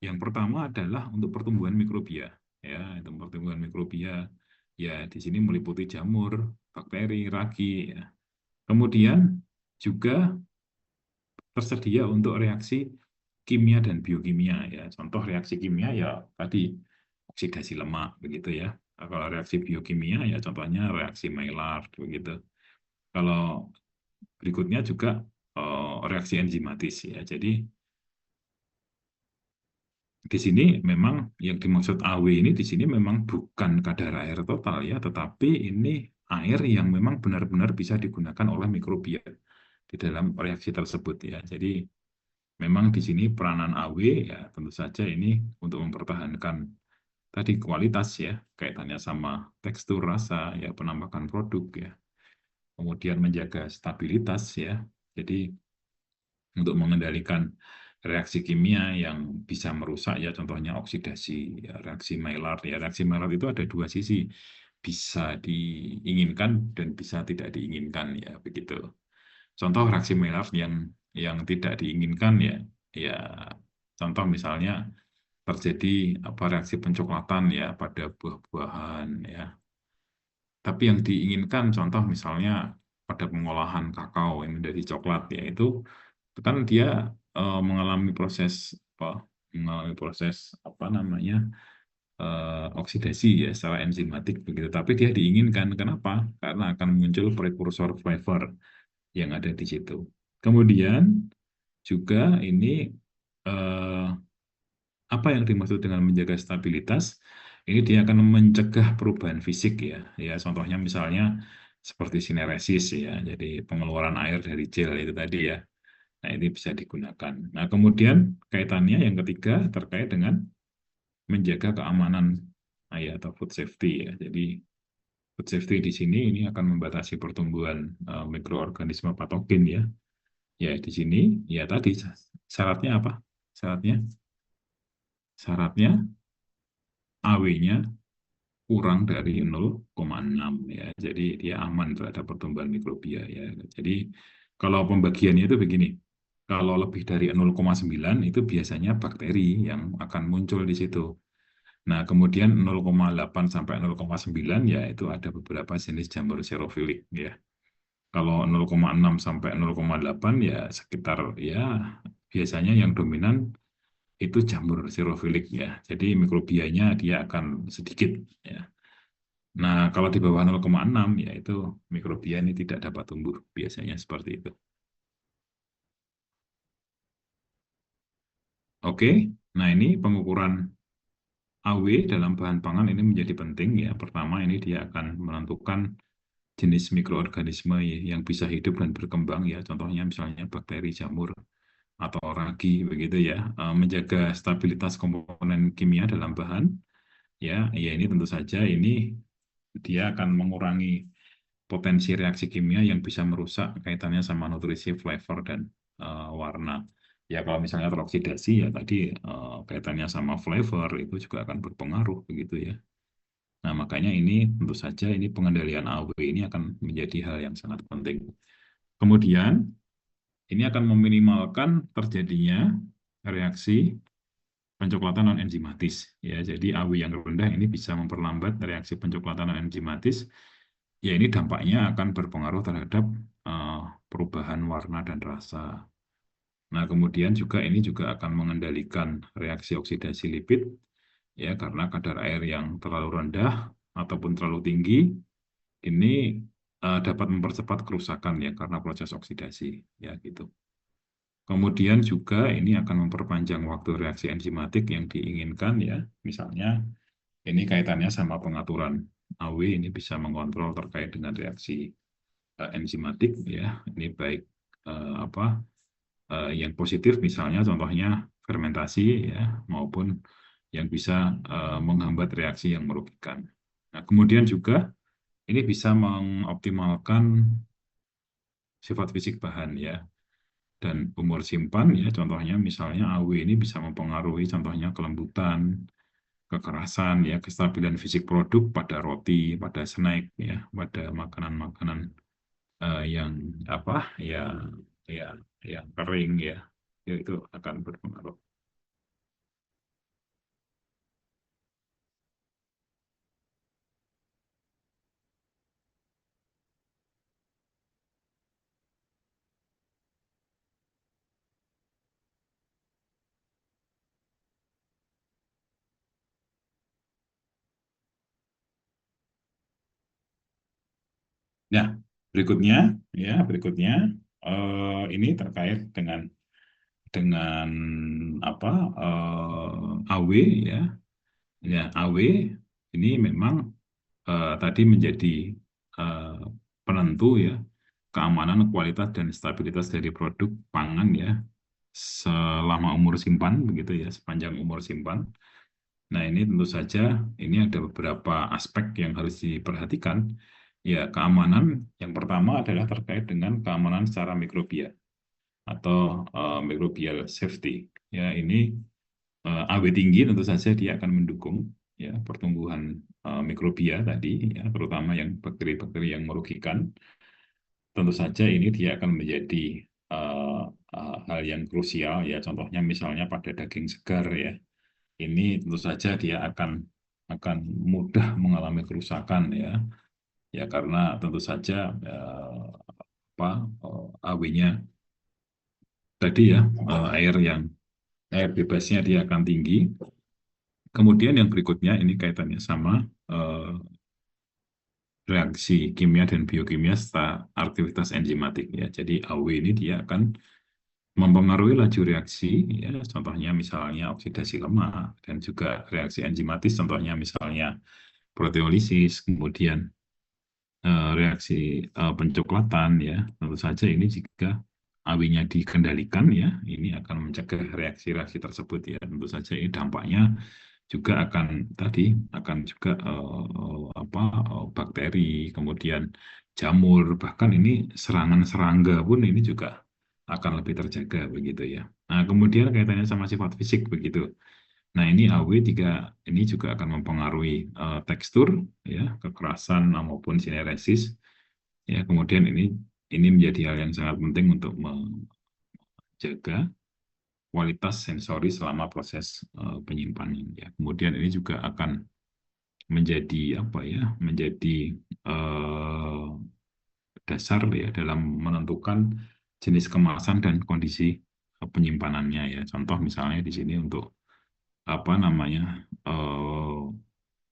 yang pertama adalah untuk pertumbuhan mikrobia ya, itu pertumbuhan mikrobia ya, di sini meliputi jamur, bakteri, ragi ya. Kemudian juga tersedia untuk reaksi kimia dan biokimia ya. Contoh reaksi kimia ya tadi oksidasi lemak begitu ya. Nah, kalau reaksi biokimia ya contohnya reaksi Maillard begitu. Kalau berikutnya juga reaksi enzimatis ya. Jadi di sini memang yang dimaksud AW ini di sini memang bukan kadar air total ya, tetapi ini air yang memang benar-benar bisa digunakan oleh mikrobia di dalam reaksi tersebut ya. Jadi memang di sini peranan AW ya tentu saja ini untuk mempertahankan tadi kualitas ya, kaitannya sama tekstur, rasa, ya penampakan produk ya. Kemudian menjaga stabilitas ya. Jadi untuk mengendalikan reaksi kimia yang bisa merusak ya, contohnya oksidasi ya, reaksi Maillard ya. Reaksi Maillard itu ada dua sisi, bisa diinginkan dan bisa tidak diinginkan ya begitu. Contoh reaksi Maillard yang tidak diinginkan ya, ya contoh misalnya terjadi apa reaksi pencoklatan ya pada buah-buahan ya. Tapi yang diinginkan contoh misalnya pada pengolahan kakao yang menjadi coklat ya, itu kan dia mengalami proses apa, mengalami proses apa namanya, oksidasi ya secara enzimatik begitu. Tapi dia diinginkan, kenapa? Karena akan muncul prekursor flavor yang ada di situ. Kemudian juga ini eh, apa yang dimaksud dengan menjaga stabilitas? Ini dia akan mencegah perubahan fisik ya. Ya, contohnya misalnya seperti sineresis ya. Jadi pengeluaran air dari gel itu tadi ya. Nah, ini bisa digunakan. Nah, kemudian kaitannya yang ketiga terkait dengan menjaga keamanan ya, atau food safety ya. Jadi food safety di sini ini akan membatasi pertumbuhan mikroorganisme patogen ya. Ya, di sini ya tadi syaratnya apa? Syaratnya AW-nya kurang dari 0,6 ya. Jadi dia aman terhadap pertumbuhan mikrobia ya. Jadi kalau pembagiannya itu begini. Kalau lebih dari 0,9 itu biasanya bakteri yang akan muncul di situ. Nah, kemudian 0,8 sampai 0,9 ya itu ada beberapa jenis jamur xerofilik ya. Kalau 0,6 sampai 0,8 ya sekitar ya biasanya yang dominan itu jamur xerofilik ya. Jadi mikrobianya dia akan sedikit ya. Nah, kalau di bawah 0,6 ya itu mikrobia ini tidak dapat tumbuh, biasanya seperti itu. Oke, nah ini pengukuran AW dalam bahan pangan ini menjadi penting ya. Pertama ini dia akan menentukan jenis mikroorganisme yang bisa hidup dan berkembang ya. Contohnya misalnya bakteri, jamur, atau ragi begitu ya. Menjaga stabilitas komponen kimia dalam bahan ya. Ya ini tentu saja ini dia akan mengurangi potensi reaksi kimia yang bisa merusak kaitannya sama nutrisi, flavor, dan warna. Ya kalau misalnya teroksidasi ya tadi kaitannya sama flavor itu juga akan berpengaruh begitu ya. Nah makanya ini tentu saja ini pengendalian AW ini akan menjadi hal yang sangat penting. Kemudian ini akan meminimalkan terjadinya reaksi pencoklatan non-enzimatis. Ya, jadi AW yang rendah ini bisa memperlambat reaksi pencoklatan non-enzimatis. Ya, ini dampaknya akan berpengaruh terhadap perubahan warna dan rasa. Nah, kemudian juga ini juga akan mengendalikan reaksi oksidasi lipid, ya, karena kadar air yang terlalu rendah ataupun terlalu tinggi ini dapat mempercepat kerusakan ya karena proses oksidasi, ya gitu. Kemudian juga ini akan memperpanjang waktu reaksi enzimatik yang diinginkan ya. Misalnya ini kaitannya sama pengaturan AW ini bisa mengontrol terkait dengan reaksi enzimatik ya. Ini baik apa yang positif misalnya contohnya fermentasi ya maupun yang bisa menghambat reaksi yang merugikan. Nah, kemudian juga ini bisa mengoptimalkan sifat fisik bahan ya dan umur simpan ya contohnya misalnya AW ini bisa mempengaruhi contohnya kelembutan, kekerasan ya kestabilan fisik produk pada roti, pada snack ya, pada makanan-makanan yang apa ya ya yang kering ya, ya itu akan berpengaruh. Nah, berikutnya berikutnya ini terkait dengan apa AW ya. Ya, AW ini memang tadi menjadi eh, penentu ya keamanan, kualitas dan stabilitas dari produk pangan ya selama umur simpan begitu ya, sepanjang umur simpan. Nah, ini tentu saja ini ada beberapa aspek yang harus diperhatikan. Ya, keamanan yang pertama adalah terkait dengan keamanan secara mikrobia atau microbial safety. Ya, ini AW tinggi tentu saja dia akan mendukung ya pertumbuhan mikrobia tadi ya terutama yang bakteri-bakteri yang merugikan. Tentu saja ini dia akan menjadi uh, hal yang krusial ya contohnya misalnya pada daging segar ya. Ini tentu saja dia akan mudah mengalami kerusakan ya. Ya karena tentu saja apa AW-nya tadi ya air bebasnya dia akan tinggi. Kemudian yang berikutnya ini kaitannya sama eh, reaksi kimia dan biokimia serta aktivitas enzimatik ya. Jadi AW ini dia akan mempengaruhi laju reaksi ya, contohnya misalnya oksidasi lemak dan juga reaksi enzimatis contohnya misalnya proteolisis, kemudian reaksi pencoklatan ya. Tentu saja ini jika AW-nya dikendalikan ya, ini akan mencegah reaksi-reaksi tersebut ya. Tentu saja ini dampaknya juga akan juga apa bakteri, kemudian jamur, bahkan ini serangan serangga pun ini juga akan lebih terjaga begitu ya. Nah, kemudian kaitannya sama sifat fisik begitu. Nah, ini AW juga ini juga akan mempengaruhi tekstur ya, kekerasan maupun sineresis ya. Kemudian ini menjadi hal yang sangat penting untuk menjaga kualitas sensori selama proses penyimpanan ya. Kemudian ini juga akan menjadi apa ya? Menjadi eh, dasar ya dalam menentukan jenis kemasan dan kondisi penyimpanannya ya. Contoh misalnya di sini untuk apa namanya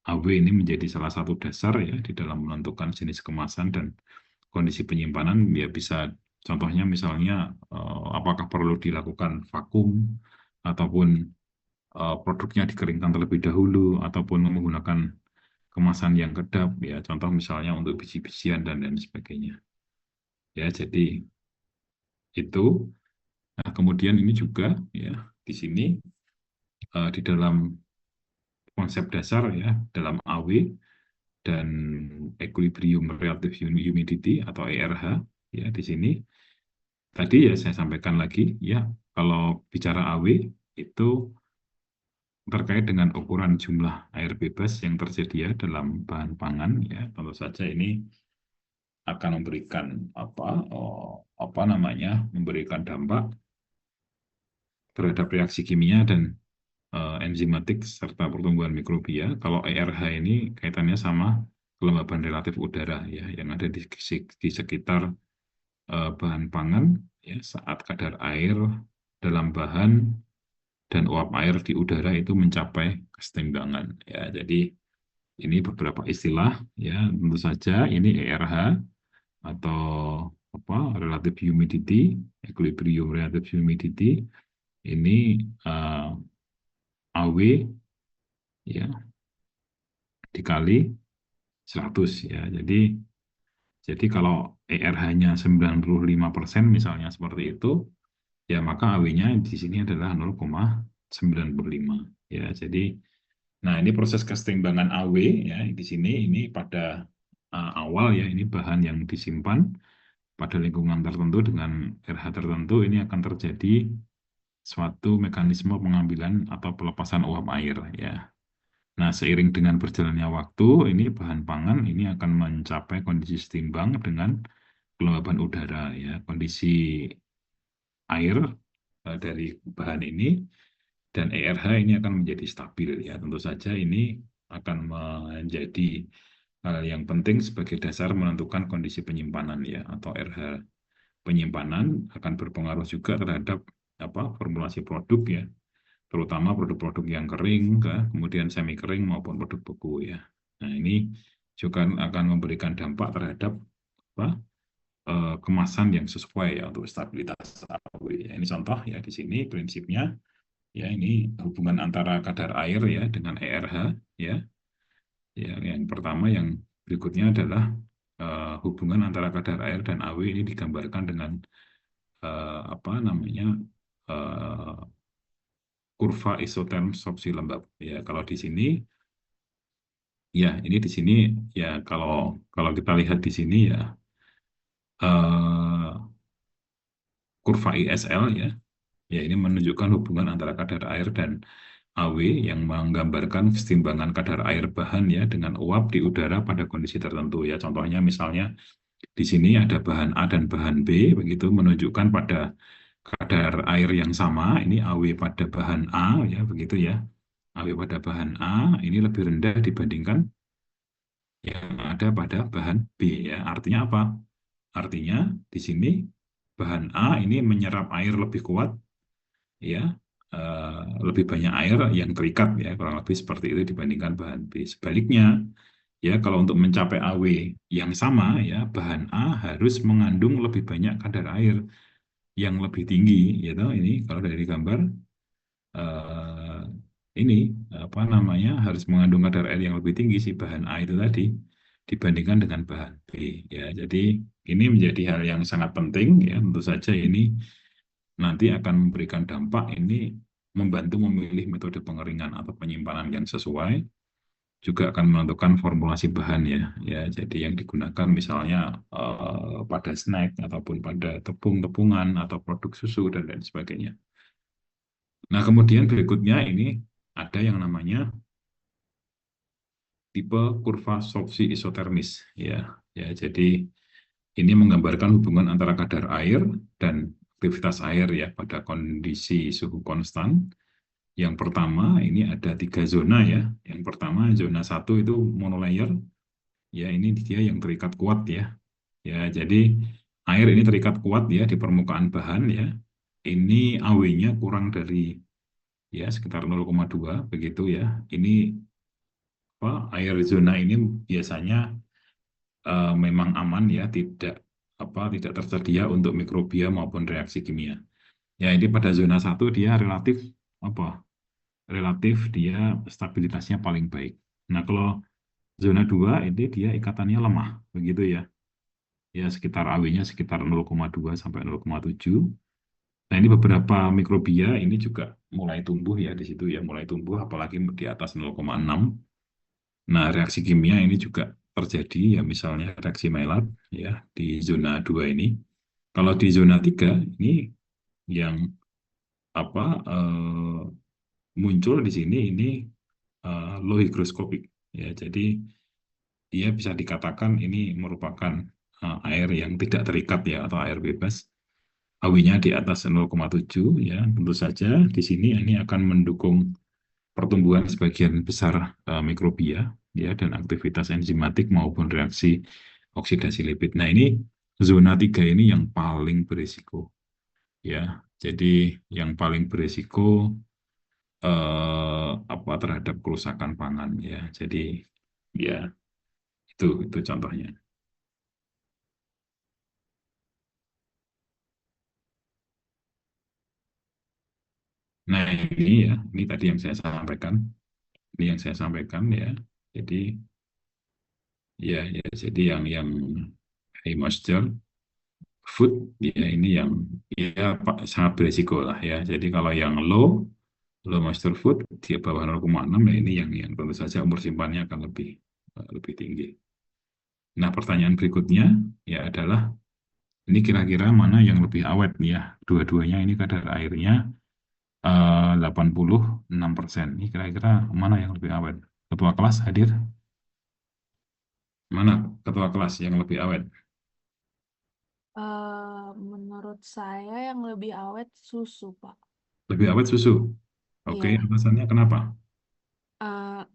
AW ini menjadi salah satu dasar ya di dalam menentukan jenis kemasan dan kondisi penyimpanan ya bisa contohnya misalnya apakah perlu dilakukan vakum ataupun produknya dikeringkan terlebih dahulu ataupun menggunakan kemasan yang kedap ya, contoh misalnya untuk biji-bijian dan lain sebagainya. Ya, jadi itu. Nah, kemudian ini juga ya di sini di dalam konsep dasar ya dalam AW dan equilibrium relative humidity atau ERH ya di sini tadi ya saya sampaikan lagi ya kalau bicara AW itu terkait dengan ukuran jumlah air bebas yang tersedia dalam bahan pangan ya tentu saja ini akan memberikan apa namanya memberikan dampak terhadap reaksi kimia dan enzimatik serta pertumbuhan mikrobia. Kalau ERH ini kaitannya sama kelembaban relatif udara ya yang ada di sekitar bahan pangan ya saat kadar air dalam bahan dan uap air di udara itu mencapai kesetimbangan ya. Jadi ini beberapa istilah ya tentu saja ini ERH atau apa relative humidity, equilibrium relative humidity ini AW ya dikali 100 ya. Jadi kalau ERH-nya 95% misalnya seperti itu, ya maka AW-nya di sini adalah 0,95 ya. Jadi nah ini proses kesetimbangan AW ya di sini ini pada awal ya ini bahan yang disimpan pada lingkungan tertentu dengan RH tertentu ini akan terjadi suatu mekanisme pengambilan atau pelepasan uap air ya. Nah, seiring dengan berjalannya waktu, ini bahan pangan ini akan mencapai kondisi setimbang dengan kelembaban udara ya. Kondisi air dari bahan ini dan ERH ini akan menjadi stabil ya. Tentu saja ini akan menjadi hal yang penting sebagai dasar menentukan kondisi penyimpanan ya atau RH. Penyimpanan akan berpengaruh juga terhadap formulasi produk ya, terutama produk-produk yang kering, kemudian semi kering maupun produk beku ya. Nah ini juga akan memberikan dampak terhadap apa, kemasan yang sesuai ya untuk stabilitas AW. Ya, ini contoh ya di sini prinsipnya ya ini hubungan antara kadar air ya dengan ERH ya. Ya yang pertama yang berikutnya adalah hubungan antara kadar air dan AW ini digambarkan dengan apa namanya kurva isoterm sorpsi lembab ya. Kalau di sini ya ini di sini ya kalau kita lihat di sini ya eh, kurva ISL ya ya ini menunjukkan hubungan antara kadar air dan AW yang menggambarkan kesetimbangan kadar air bahan ya dengan uap di udara pada kondisi tertentu ya. Contohnya misalnya di sini ada bahan A dan bahan B begitu menunjukkan pada kadar air yang sama ini AW pada bahan A ya begitu ya. AW pada bahan A ini lebih rendah dibandingkan yang ada pada bahan B ya. Artinya apa? Artinya di sini bahan A ini menyerap air lebih kuat ya, lebih banyak air yang terikat ya kurang lebih seperti itu dibandingkan bahan B. Sebaliknya ya kalau untuk mencapai AW yang sama ya bahan A harus mengandung lebih banyak kadar air yang lebih tinggi gitu. Ini kalau dari gambar eh, ini apa namanya harus mengandung kadar air yang lebih tinggi si bahan A itu tadi dibandingkan dengan bahan B ya. Jadi ini menjadi hal yang sangat penting ya tentu saja ini nanti akan memberikan dampak ini membantu memilih metode pengeringan atau penyimpanan yang sesuai juga akan menentukan formulasi bahan ya ya jadi yang digunakan misalnya pada snack ataupun pada tepung-tepungan atau produk susu dan lain sebagainya. Nah, kemudian berikutnya ini ada yang namanya tipe kurva sorpsi isotermis ya. Ya, jadi ini menggambarkan hubungan antara kadar air dan aktivitas air ya pada kondisi suhu konstan. Yang pertama ini ada 3 zona ya. Yang pertama zona 1 itu monolayer. Ya, ini dia yang terikat kuat ya. Ya, jadi air ini terikat kuat ya di permukaan bahan ya. Ini AW-nya kurang dari ya sekitar 0,2 begitu ya. Ini air zona ini biasanya memang aman ya, tidak tersedia untuk mikrobia maupun reaksi kimia. Ya ini pada zona 1 dia relatif apa relatif dia stabilitasnya paling baik. Nah, kalau zona 2 ini dia ikatannya lemah, begitu ya. Ya sekitar AW-nya sekitar 0,2 sampai 0,7. Nah, ini beberapa mikrobia ini juga mulai tumbuh ya di situ ya, mulai tumbuh apalagi di atas 0,6. Nah, reaksi kimia ini juga terjadi ya, misalnya reaksi Maillard ya di zona 2 ini. Kalau di zona 3 ini yang apa muncul di sini ini low hygroscopic ya. Jadi dia bisa dikatakan ini merupakan air yang tidak terikat ya atau air bebas. AW-nya di atas 0,7 ya. Tentu saja di sini ini akan mendukung pertumbuhan sebagian besar mikrobia ya dan aktivitas enzimatik maupun reaksi oksidasi lipid. Nah, ini zona 3 ini yang paling berisiko ya. Jadi yang paling berisiko apa terhadap kerusakan pangan ya. Jadi ya itu contohnya. Nah, ini ya, ini tadi yang saya sampaikan. Ini yang saya sampaikan ya. Jadi ya jadi yang high moisture food ya ini yang ya sangat berisiko lah ya. Jadi kalau yang low moisture food di bawah 0,6 ya ini yang tentu saja umur simpannya akan lebih tinggi. Nah, pertanyaan berikutnya ya adalah ini kira-kira mana yang lebih awet nih ya? Dua-duanya ini kadar airnya 86%. Ini kira-kira mana yang lebih awet? Ketua kelas hadir? Mana ketua kelas yang lebih awet? Menurut saya yang lebih awet susu, Pak. Lebih awet susu. Oke, Iya, alasannya kenapa?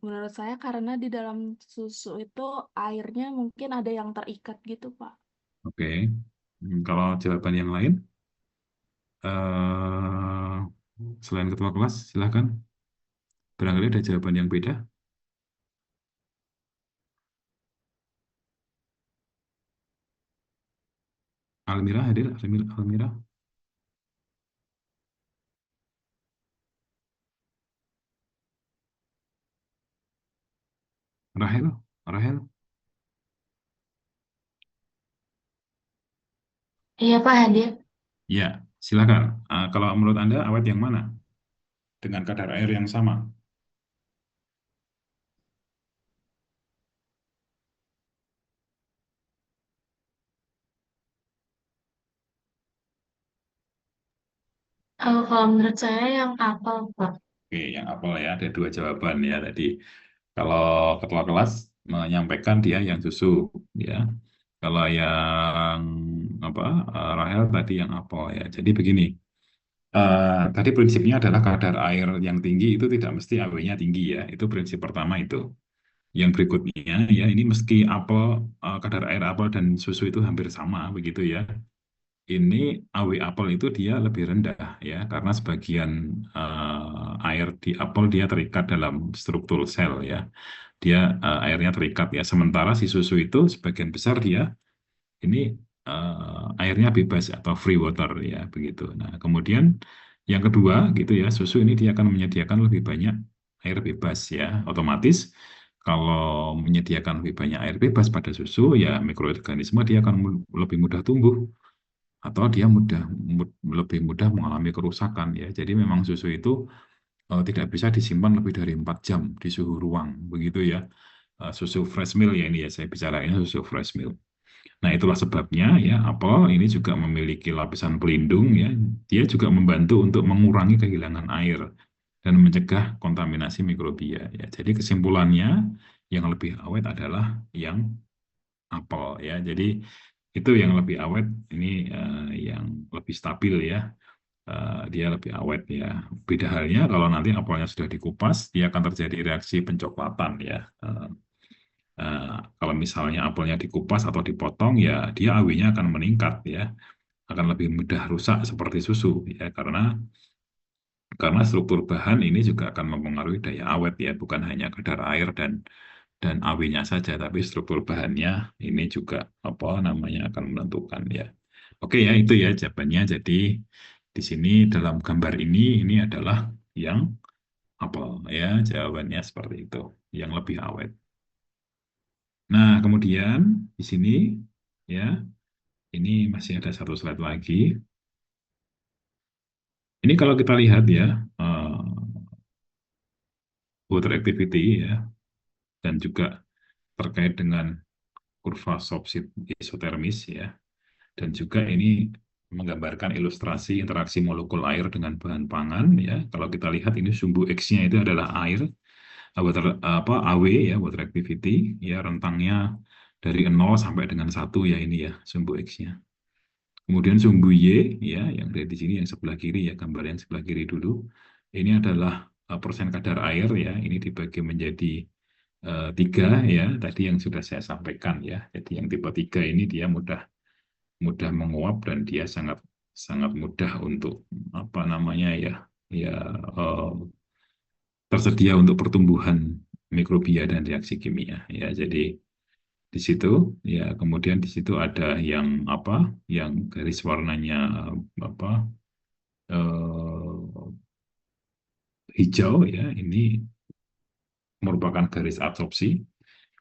menurut saya karena di dalam susu itu airnya mungkin ada yang terikat gitu, Pak. Oke. Kalau jawaban yang lain, eh selain ketua kelas, silakan. Barangkali ada jawaban yang beda. Almira hadir? Almira? Rahel? Rahel? Iya Pak Hadir. Ya, silakan. Kalau menurut Anda, awet yang mana? Dengan kadar air yang sama? Kalau menurut saya yang apel, Pak. Oke, yang apel ya, ada dua jawaban ya tadi. Kalau ketua kelas menyampaikan dia yang susu, ya. Kalau yang apa Rahel tadi yang apel ya. Jadi begini, tadi prinsipnya adalah kadar air yang tinggi itu tidak mesti AW-nya tinggi ya. Itu prinsip pertama itu. Yang berikutnya ya ini meski apel kadar air apel dan susu itu hampir sama begitu ya. Ini AW apel itu dia lebih rendah ya karena sebagian air di apel dia terikat dalam struktur sel ya. Dia airnya terikat ya. Sementara si susu itu sebagian besar dia ini airnya bebas atau free water ya begitu. Nah, kemudian yang kedua gitu ya, susu ini dia akan menyediakan lebih banyak air bebas ya. Otomatis kalau menyediakan lebih banyak air bebas pada susu ya mikroorganisme dia akan lebih mudah tumbuh atau dia lebih mudah mengalami kerusakan ya. Jadi memang susu itu tidak bisa disimpan lebih dari 4 jam di suhu ruang begitu ya. Susu fresh milk ya ini ya saya bicara ini susu fresh milk. Nah, itulah sebabnya ya apel ini juga memiliki lapisan pelindung ya. Dia juga membantu untuk mengurangi kehilangan air dan mencegah kontaminasi mikrobia ya. Jadi kesimpulannya yang lebih awet adalah yang apel ya. Jadi itu yang lebih awet ini yang lebih stabil ya. Dia lebih awet ya. Beda halnya kalau nanti apelnya sudah dikupas, dia akan terjadi reaksi pencoklatan ya. Kalau misalnya apelnya dikupas atau dipotong, ya dia AW-nya akan meningkat ya, akan lebih mudah rusak seperti susu ya, karena struktur bahan ini juga akan mempengaruhi daya awet ya, bukan hanya kadar air dan AW-nya saja, tapi struktur bahannya ini juga apa namanya akan menentukan ya. Oke ya itu ya jawabannya. Jadi di sini dalam gambar ini adalah yang apel ya, jawabannya seperti itu, yang lebih awet. Nah, kemudian di sini ya, ini masih ada satu slide lagi. Ini kalau kita lihat ya, water activity ya, dan juga terkait dengan kurva Shobsit isotermis ya, dan juga ini menggambarkan ilustrasi interaksi molekul air dengan bahan pangan ya. Kalau kita lihat ini sumbu X-nya itu adalah air, AW ya, water activity ya, rentangnya dari 0 sampai dengan 1 ya, ini ya sumbu X-nya. Kemudian sumbu Y ya, yang dari di sini yang sebelah kiri ya, gambar yang sebelah kiri dulu. Ini adalah persen kadar air ya, ini dibagi menjadi 3 ya, tadi yang sudah saya sampaikan ya. Jadi yang tipe 3 ini dia mudah mudah menguap dan dia sangat sangat mudah untuk apa namanya ya, ya eh, tersedia untuk pertumbuhan mikrobia dan reaksi kimia ya. Jadi di situ ya, kemudian di situ ada yang apa, yang garis warnanya apa, eh, hijau ya, ini merupakan garis absorpsi.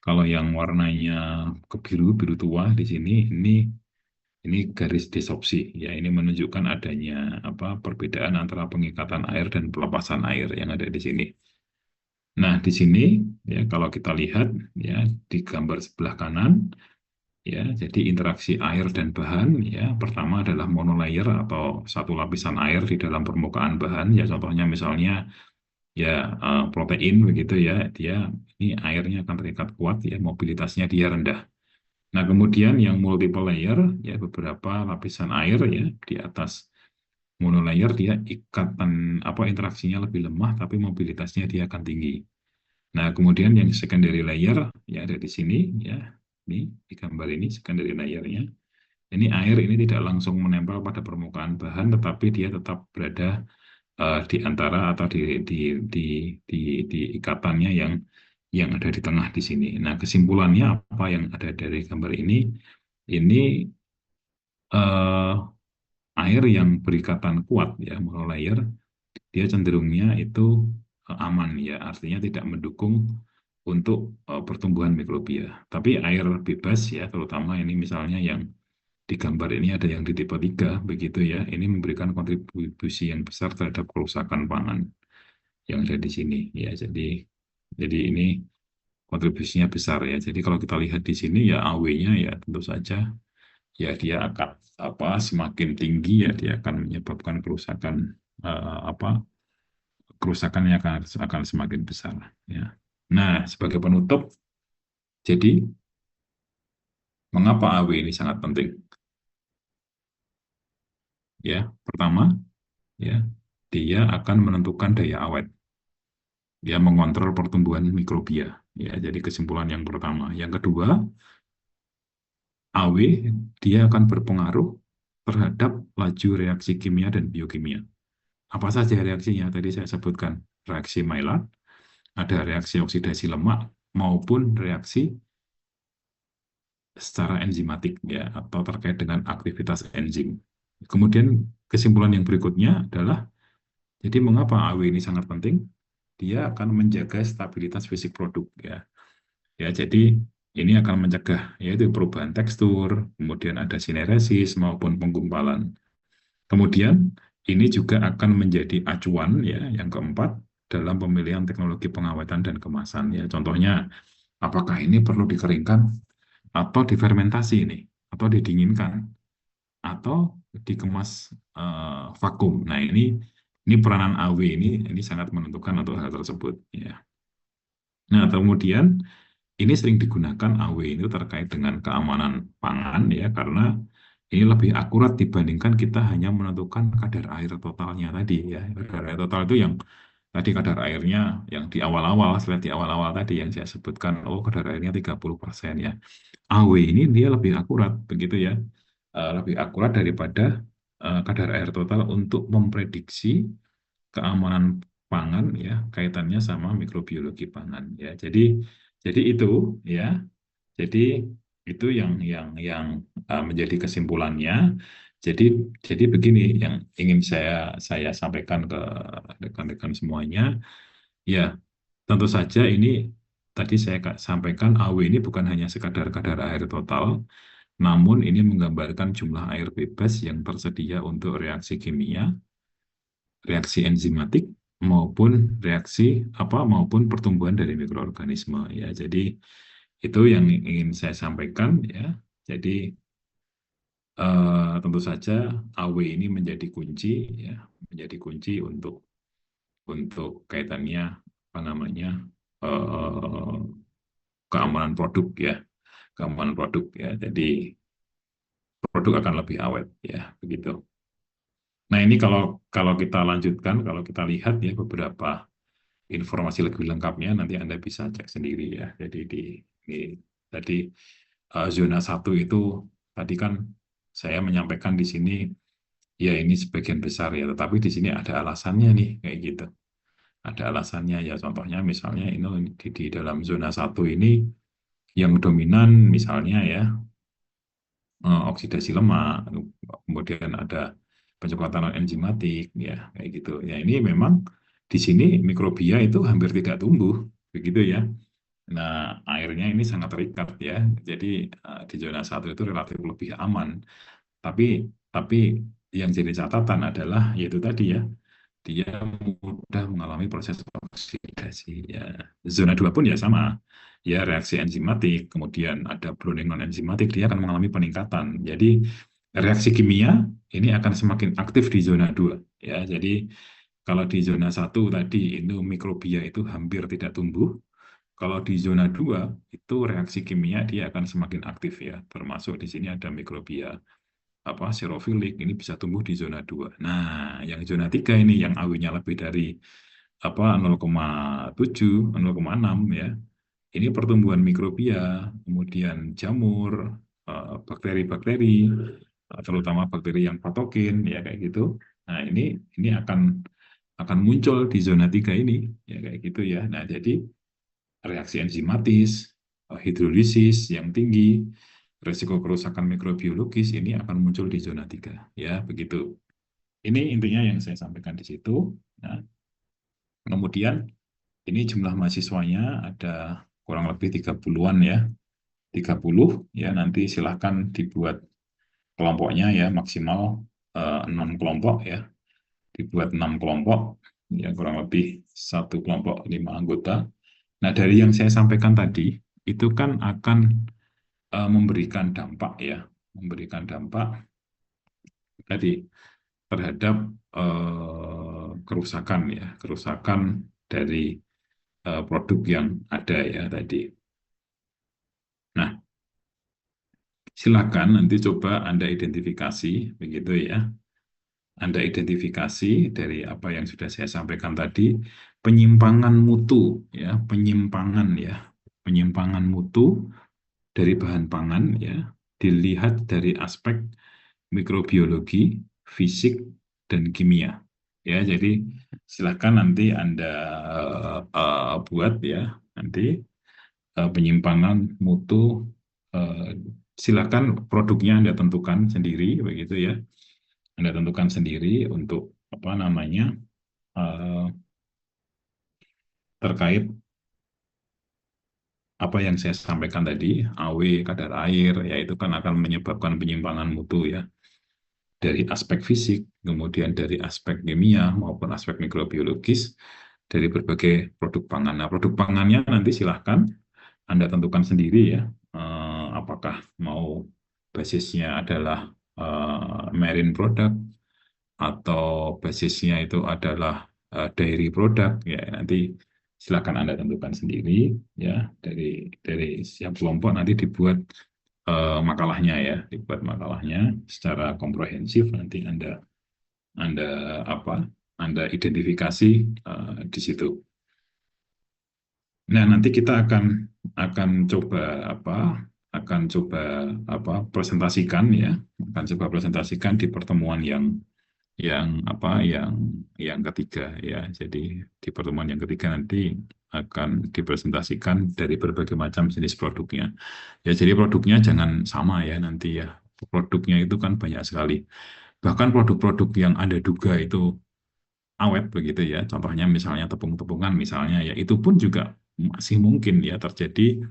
Kalau yang warnanya kebiru, biru tua di sini, ini garis desorpsi ya, ini menunjukkan adanya apa, perbedaan antara pengikatan air dan pelepasan air yang ada di sini. Nah, di sini ya, kalau kita lihat ya, di gambar sebelah kanan ya, jadi interaksi air dan bahan ya, pertama adalah monolayer atau satu lapisan air di dalam permukaan bahan ya, contohnya misalnya ya protein begitu ya, dia ini airnya akan terikat kuat ya, mobilitasnya dia rendah. Nah, kemudian yang multiple layer ya, beberapa lapisan air ya di atas monolayer, dia ikatan apa, interaksinya lebih lemah tapi mobilitasnya dia akan tinggi. Nah, kemudian yang secondary layer ya ada di sini ya. Ini di gambar ini secondary layernya. Ini air ini tidak langsung menempel pada permukaan bahan, tetapi dia tetap berada di antara atau di, di, di ikatannya yang ada di tengah di sini. Nah, kesimpulannya apa yang ada dari gambar ini? Ini eh, air yang berikatan kuat ya, monolayer, dia cenderungnya itu aman ya, artinya tidak mendukung untuk pertumbuhan mikrobia. Tapi air bebas ya, terutama ini misalnya yang di gambar ini ada yang di tipe 3 begitu ya, ini memberikan kontribusi yang besar terhadap kerusakan pangan yang ada di sini ya. Jadi ini kontribusinya besar ya. Jadi kalau kita lihat di sini ya, AW-nya ya tentu saja ya dia akan apa, semakin tinggi ya, dia akan menyebabkan kerusakan apa, kerusakan yang akan semakin besar ya. Nah, sebagai penutup, jadi mengapa AW ini sangat penting? Ya, pertama ya, dia akan menentukan daya awet. Dia mengontrol pertumbuhan mikrobia. Ya, jadi kesimpulan yang pertama. Yang kedua, AW dia akan berpengaruh terhadap laju reaksi kimia dan biokimia. Apa saja reaksinya? Tadi saya sebutkan reaksi Maillard, ada reaksi oksidasi lemak maupun reaksi secara enzimatik ya, atau terkait dengan aktivitas enzim. Kemudian kesimpulan yang berikutnya adalah, jadi mengapa AW ini sangat penting? Dia akan menjaga stabilitas fisik produk ya. Ya, jadi ini akan mencegah yaitu perubahan tekstur, kemudian ada sineresis maupun penggumpalan. Kemudian ini juga akan menjadi acuan ya, yang keempat, dalam pemilihan teknologi pengawetan dan kemasan ya. Contohnya, apakah ini perlu dikeringkan atau difermentasi ini, atau didinginkan, atau dikemas vakum. Nah, ini peranan AW ini sangat menentukan untuk hal tersebut ya. Nah, kemudian ini sering digunakan AW itu terkait dengan keamanan pangan ya, karena ini lebih akurat dibandingkan kita hanya menentukan kadar air totalnya tadi ya. Kadar air total itu yang tadi kadar airnya yang di awal-awal, setelah di awal-awal tadi yang saya sebutkan, oh kadar airnya 30% ya. AW ini dia lebih akurat begitu ya. Lebih akurat daripada kadar air total untuk memprediksi keamanan pangan ya, kaitannya sama mikrobiologi pangan ya. Jadi itu ya. Jadi itu yang menjadi kesimpulannya. Jadi begini yang ingin saya sampaikan ke rekan-rekan semuanya. Ya, tentu saja ini tadi saya sampaikan AW ini bukan hanya sekadar kadar air total, namun ini menggambarkan jumlah air bebas yang tersedia untuk reaksi kimia, reaksi enzimatik maupun reaksi maupun pertumbuhan dari mikroorganisme ya. Jadi itu yang ingin saya sampaikan ya. Jadi tentu saja AW ini menjadi kunci ya, menjadi kunci untuk kaitannya apa namanya eh, keamanan produk ya, keamanan produk ya. Jadi produk akan lebih awet ya, begitu. Nah, ini kalau kalau kita lanjutkan, kalau kita lihat ya beberapa informasi lebih lengkapnya nanti Anda bisa cek sendiri ya. Jadi di tadi zona satu itu tadi kan saya menyampaikan di sini ya ini sebagian besar ya, tetapi di sini ada alasannya nih kayak gitu. Ada alasannya ya, contohnya misalnya ini di dalam zona satu ini yang dominan misalnya ya oksidasi lemak, kemudian ada pencoklatan enzimatik, ya kayak gitu. Ya ini memang di sini mikrobia itu hampir tidak tumbuh, begitu ya. Nah, airnya ini sangat terikat ya. Jadi di zona satu itu relatif lebih aman. Tapi tapi yang jadi catatan adalah yaitu tadi ya, dia mudah mengalami proses oksidasi. Ya. Zona 2 pun ya sama. Ya, reaksi enzimatik, kemudian ada browning non-enzimatik, dia akan mengalami peningkatan. Jadi, reaksi kimia ini akan semakin aktif di zona 2. Ya, jadi kalau di zona satu tadi itu mikrobia itu hampir tidak tumbuh, kalau di zona 2 itu reaksi kimia dia akan semakin aktif ya. Termasuk di sini ada mikrobia serofilik ini bisa tumbuh di zona 2. Nah, yang zona 3 ini yang AW-nya lebih dari 0,7, 0,6 ya. Ini pertumbuhan mikrobia, kemudian jamur, bakteri-bakteri, terutama bakteri yang patogen ya kayak gitu. Nah, ini akan muncul di zona 3 ini ya kayak gitu ya. Nah, jadi reaksi enzimatis, hidrolisis yang tinggi, resiko kerusakan mikrobiologis ini akan muncul di zona 3. Ya, begitu. Ini intinya yang saya sampaikan di situ. Nah, kemudian ini jumlah mahasiswanya ada kurang lebih 30-an ya. 30 ya, nanti silahkan dibuat kelompoknya ya, maksimal 6 kelompok ya. Dibuat 6 kelompok, ya kurang lebih satu kelompok 5 anggota. Nah, dari yang saya sampaikan tadi, itu kan akan memberikan dampak ya, memberikan dampak tadi terhadap kerusakan ya, kerusakan dari produk yang ada ya tadi. Nah, silakan nanti coba Anda identifikasi begitu ya. Anda identifikasi dari apa yang sudah saya sampaikan tadi, penyimpangan mutu ya, penyimpangan mutu dari bahan pangan ya, dilihat dari aspek mikrobiologi, fisik, dan kimia. Ya, jadi silakan nanti Anda buat ya, nanti penyimpangan mutu, silakan produknya Anda tentukan sendiri, begitu ya. Anda tentukan sendiri untuk apa namanya terkait apa yang saya sampaikan tadi, AW kadar air, yaitu kan akan menyebabkan penyimpangan mutu ya. Dari aspek fisik, kemudian dari aspek kimia maupun aspek mikrobiologis dari berbagai produk pangan. Nah, produk pangannya nanti silahkan Anda tentukan sendiri ya, apakah mau basisnya adalah marine product atau basisnya itu adalah dairy product ya, nanti silakan Anda tentukan sendiri ya, dari setiap kelompok nanti dibuat makalahnya ya, dibuat makalahnya secara komprehensif, nanti Anda Anda identifikasi di situ. Nah, nanti kita akan coba presentasikan ya, akan coba presentasikan di pertemuan yang ketiga ya. Jadi di pertemuan yang ketiga nanti akan dipresentasikan dari berbagai macam jenis produknya. Ya, jadi produknya jangan sama ya nanti ya. Produknya itu kan banyak sekali. Bahkan produk-produk yang Anda duga itu awet begitu ya. Contohnya misalnya tepung-tepungan misalnya ya itu pun juga masih mungkin ya terjadi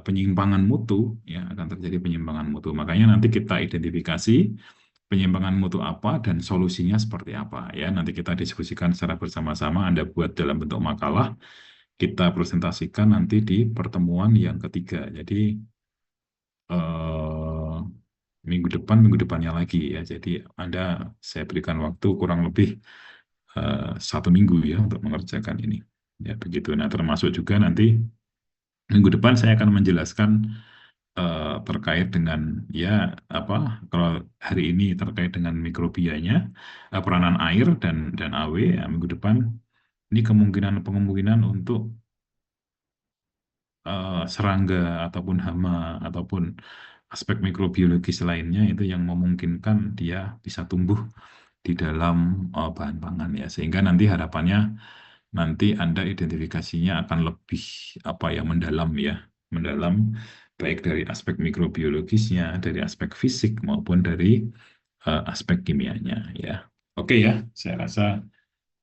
penyimpangan mutu ya akan terjadi penyimpangan mutu. Makanya nanti kita identifikasi penyimpangan mutu apa dan solusinya seperti apa ya. Nanti kita diskusikan secara bersama-sama. Anda buat dalam bentuk makalah, kita presentasikan nanti di pertemuan yang ketiga. Jadi eh, minggu depannya lagi ya. Jadi Anda saya berikan waktu kurang lebih 1 minggu ya untuk mengerjakan ini. Ya begitu. Nah termasuk juga nanti minggu depan saya akan menjelaskan terkait dengan ya apa kalau hari ini terkait dengan mikrobianya, peranan air dan AW. Ya, minggu depan ini kemungkinan untuk serangga ataupun hama ataupun aspek mikrobiologis lainnya itu yang memungkinkan dia bisa tumbuh di dalam bahan pangan ya sehingga nanti harapannya nanti Anda identifikasinya akan lebih mendalam ya mendalam baik dari aspek mikrobiologisnya dari aspek fisik maupun dari aspek kimianya ya oke ya saya rasa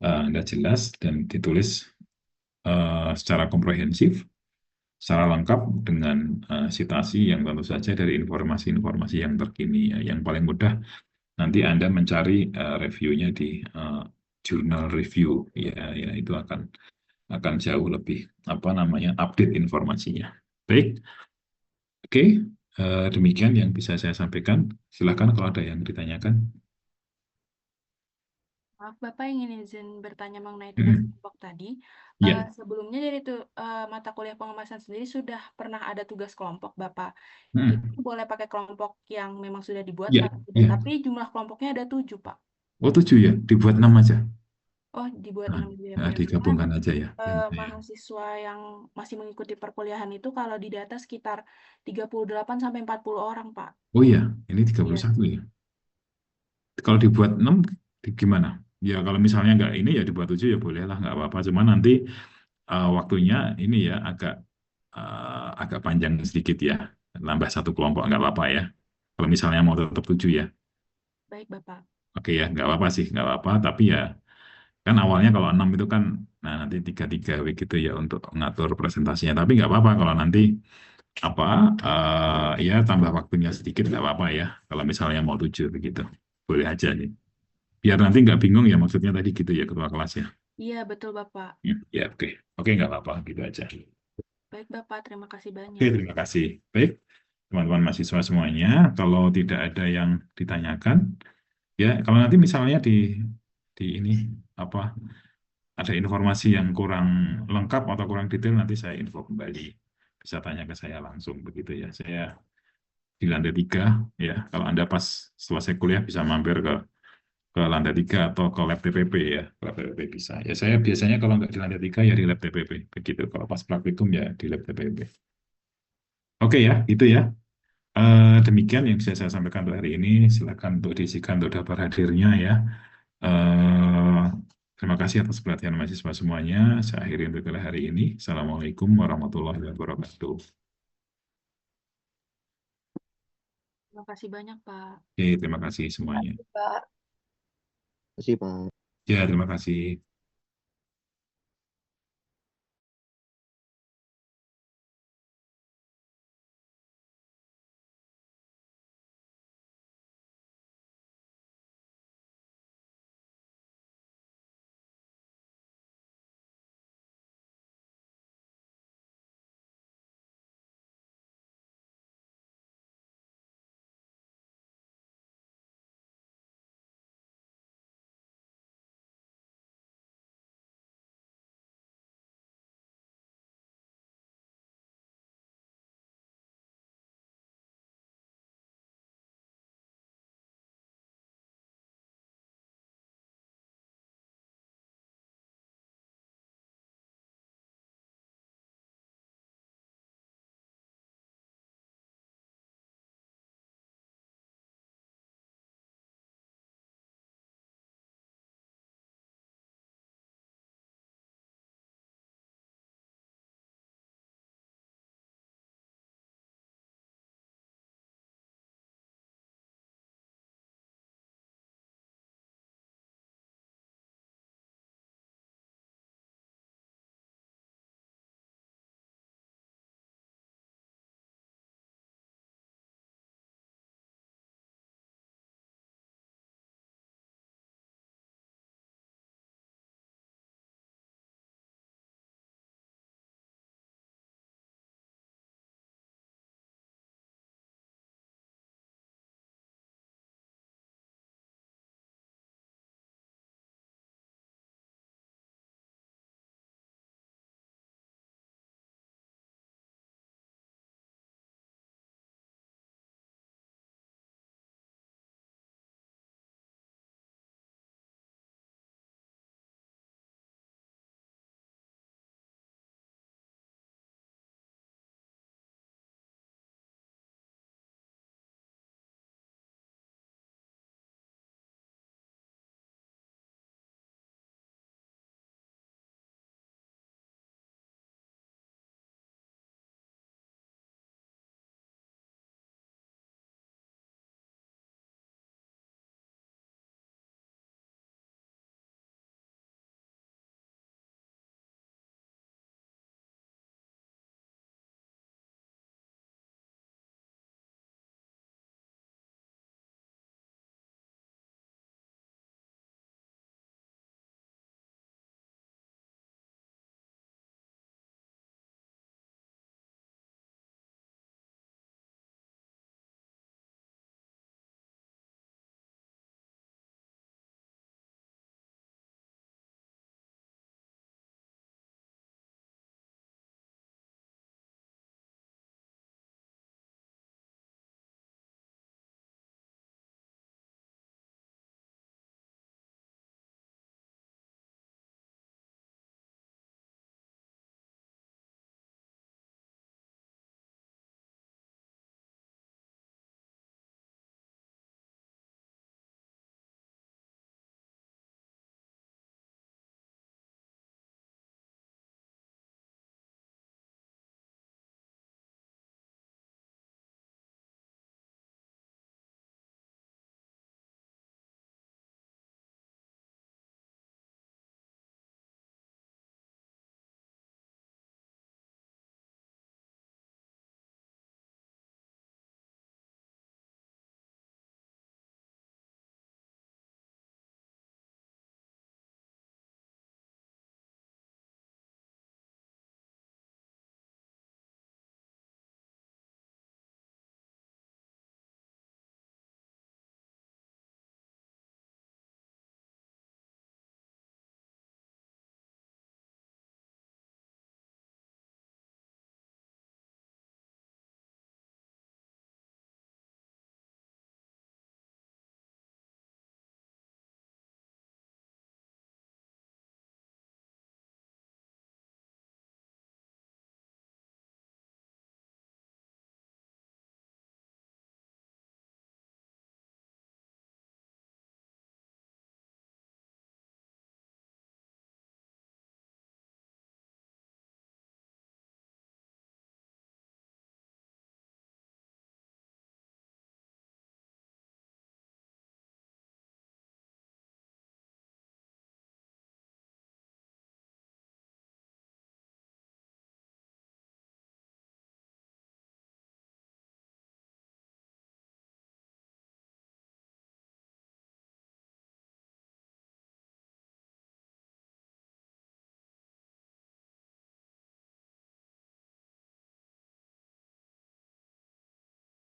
Anda jelas dan ditulis secara komprehensif secara lengkap dengan citasi yang tentu saja dari informasi-informasi yang terkini ya. Yang paling mudah nanti Anda mencari reviewnya di jurnal review ya, ya itu akan jauh lebih update informasinya. Baik, oke, demikian yang bisa saya sampaikan. Silakan kalau ada yang ditanyakan. Maaf, Bapak ingin izin bertanya mengenai tugas Hmm, kelompok tadi. ya, Sebelumnya dari mata kuliah pengemasan sendiri sudah pernah ada tugas kelompok, Bapak. Itu hmm, boleh pakai kelompok yang memang sudah dibuat ya, atau tidak. ya. Tapi jumlah kelompoknya ada 7, Pak. Oh 7 ya, dibuat 6 aja. Oh, dibuat Nah, 6 juga ya, Pak. Karena digabungkan aja ya. mahasiswa yang masih mengikuti perkuliahan itu kalau di data sekitar 38 sampai 40 orang, Pak. Oh iya, ini tiga puluh Iya, satu ya. Kalau dibuat 6 gimana? Ya kalau misalnya nggak ini ya dibuat 7 ya boleh lah nggak apa-apa. Cuma nanti waktunya ini ya agak panjang sedikit ya. Nambah satu kelompok nggak apa-apa ya. Kalau misalnya mau tetap 7 ya. baik, Bapak. Oke ya, nggak apa-apa sih, nggak apa-apa. Tapi ya kan awalnya kalau 6 itu kan nah nanti 3-3 gitu ya untuk ngatur presentasinya. Tapi nggak apa-apa kalau nanti apa ya tambah waktunya sedikit nggak apa-apa ya. Kalau misalnya mau 7 begitu. Boleh aja nih. Biar nanti nggak bingung ya maksudnya tadi gitu ya ketua kelas ya. Iya, betul, Bapak. Ya, ya, oke. Oke, nggak apa-apa gitu aja. Baik, Bapak. Terima kasih Oke, banyak. terima kasih. Baik, teman-teman mahasiswa semuanya, kalau tidak ada yang ditanyakan, ya kalau nanti misalnya di ini apa ada informasi yang kurang lengkap atau kurang detail nanti saya info kembali. Bisa tanya ke saya langsung begitu ya. Saya di lantai 3 ya. Kalau Anda pas selesai kuliah bisa mampir ke lantai 3 atau ke lab TPP ya. Ke lab TPP bisa. Ya saya biasanya kalau nggak di lantai 3 ya di lab TPP. Begitu. Kalau pas praktikum ya di lab TPP. Oke ya, itu ya. Demikian yang bisa saya sampaikan untuk hari ini. Silakan untuk diisikan untuk daftar hadirnya ya. Eh, Terima kasih atas perhatian mahasiswa semuanya. Saya akhiri untuk hari ini. Assalamualaikum warahmatullahi wabarakatuh. Terima kasih banyak, Pak. Oke, terima kasih semuanya. Pak. Terima kasih, Pak. Ya, terima kasih.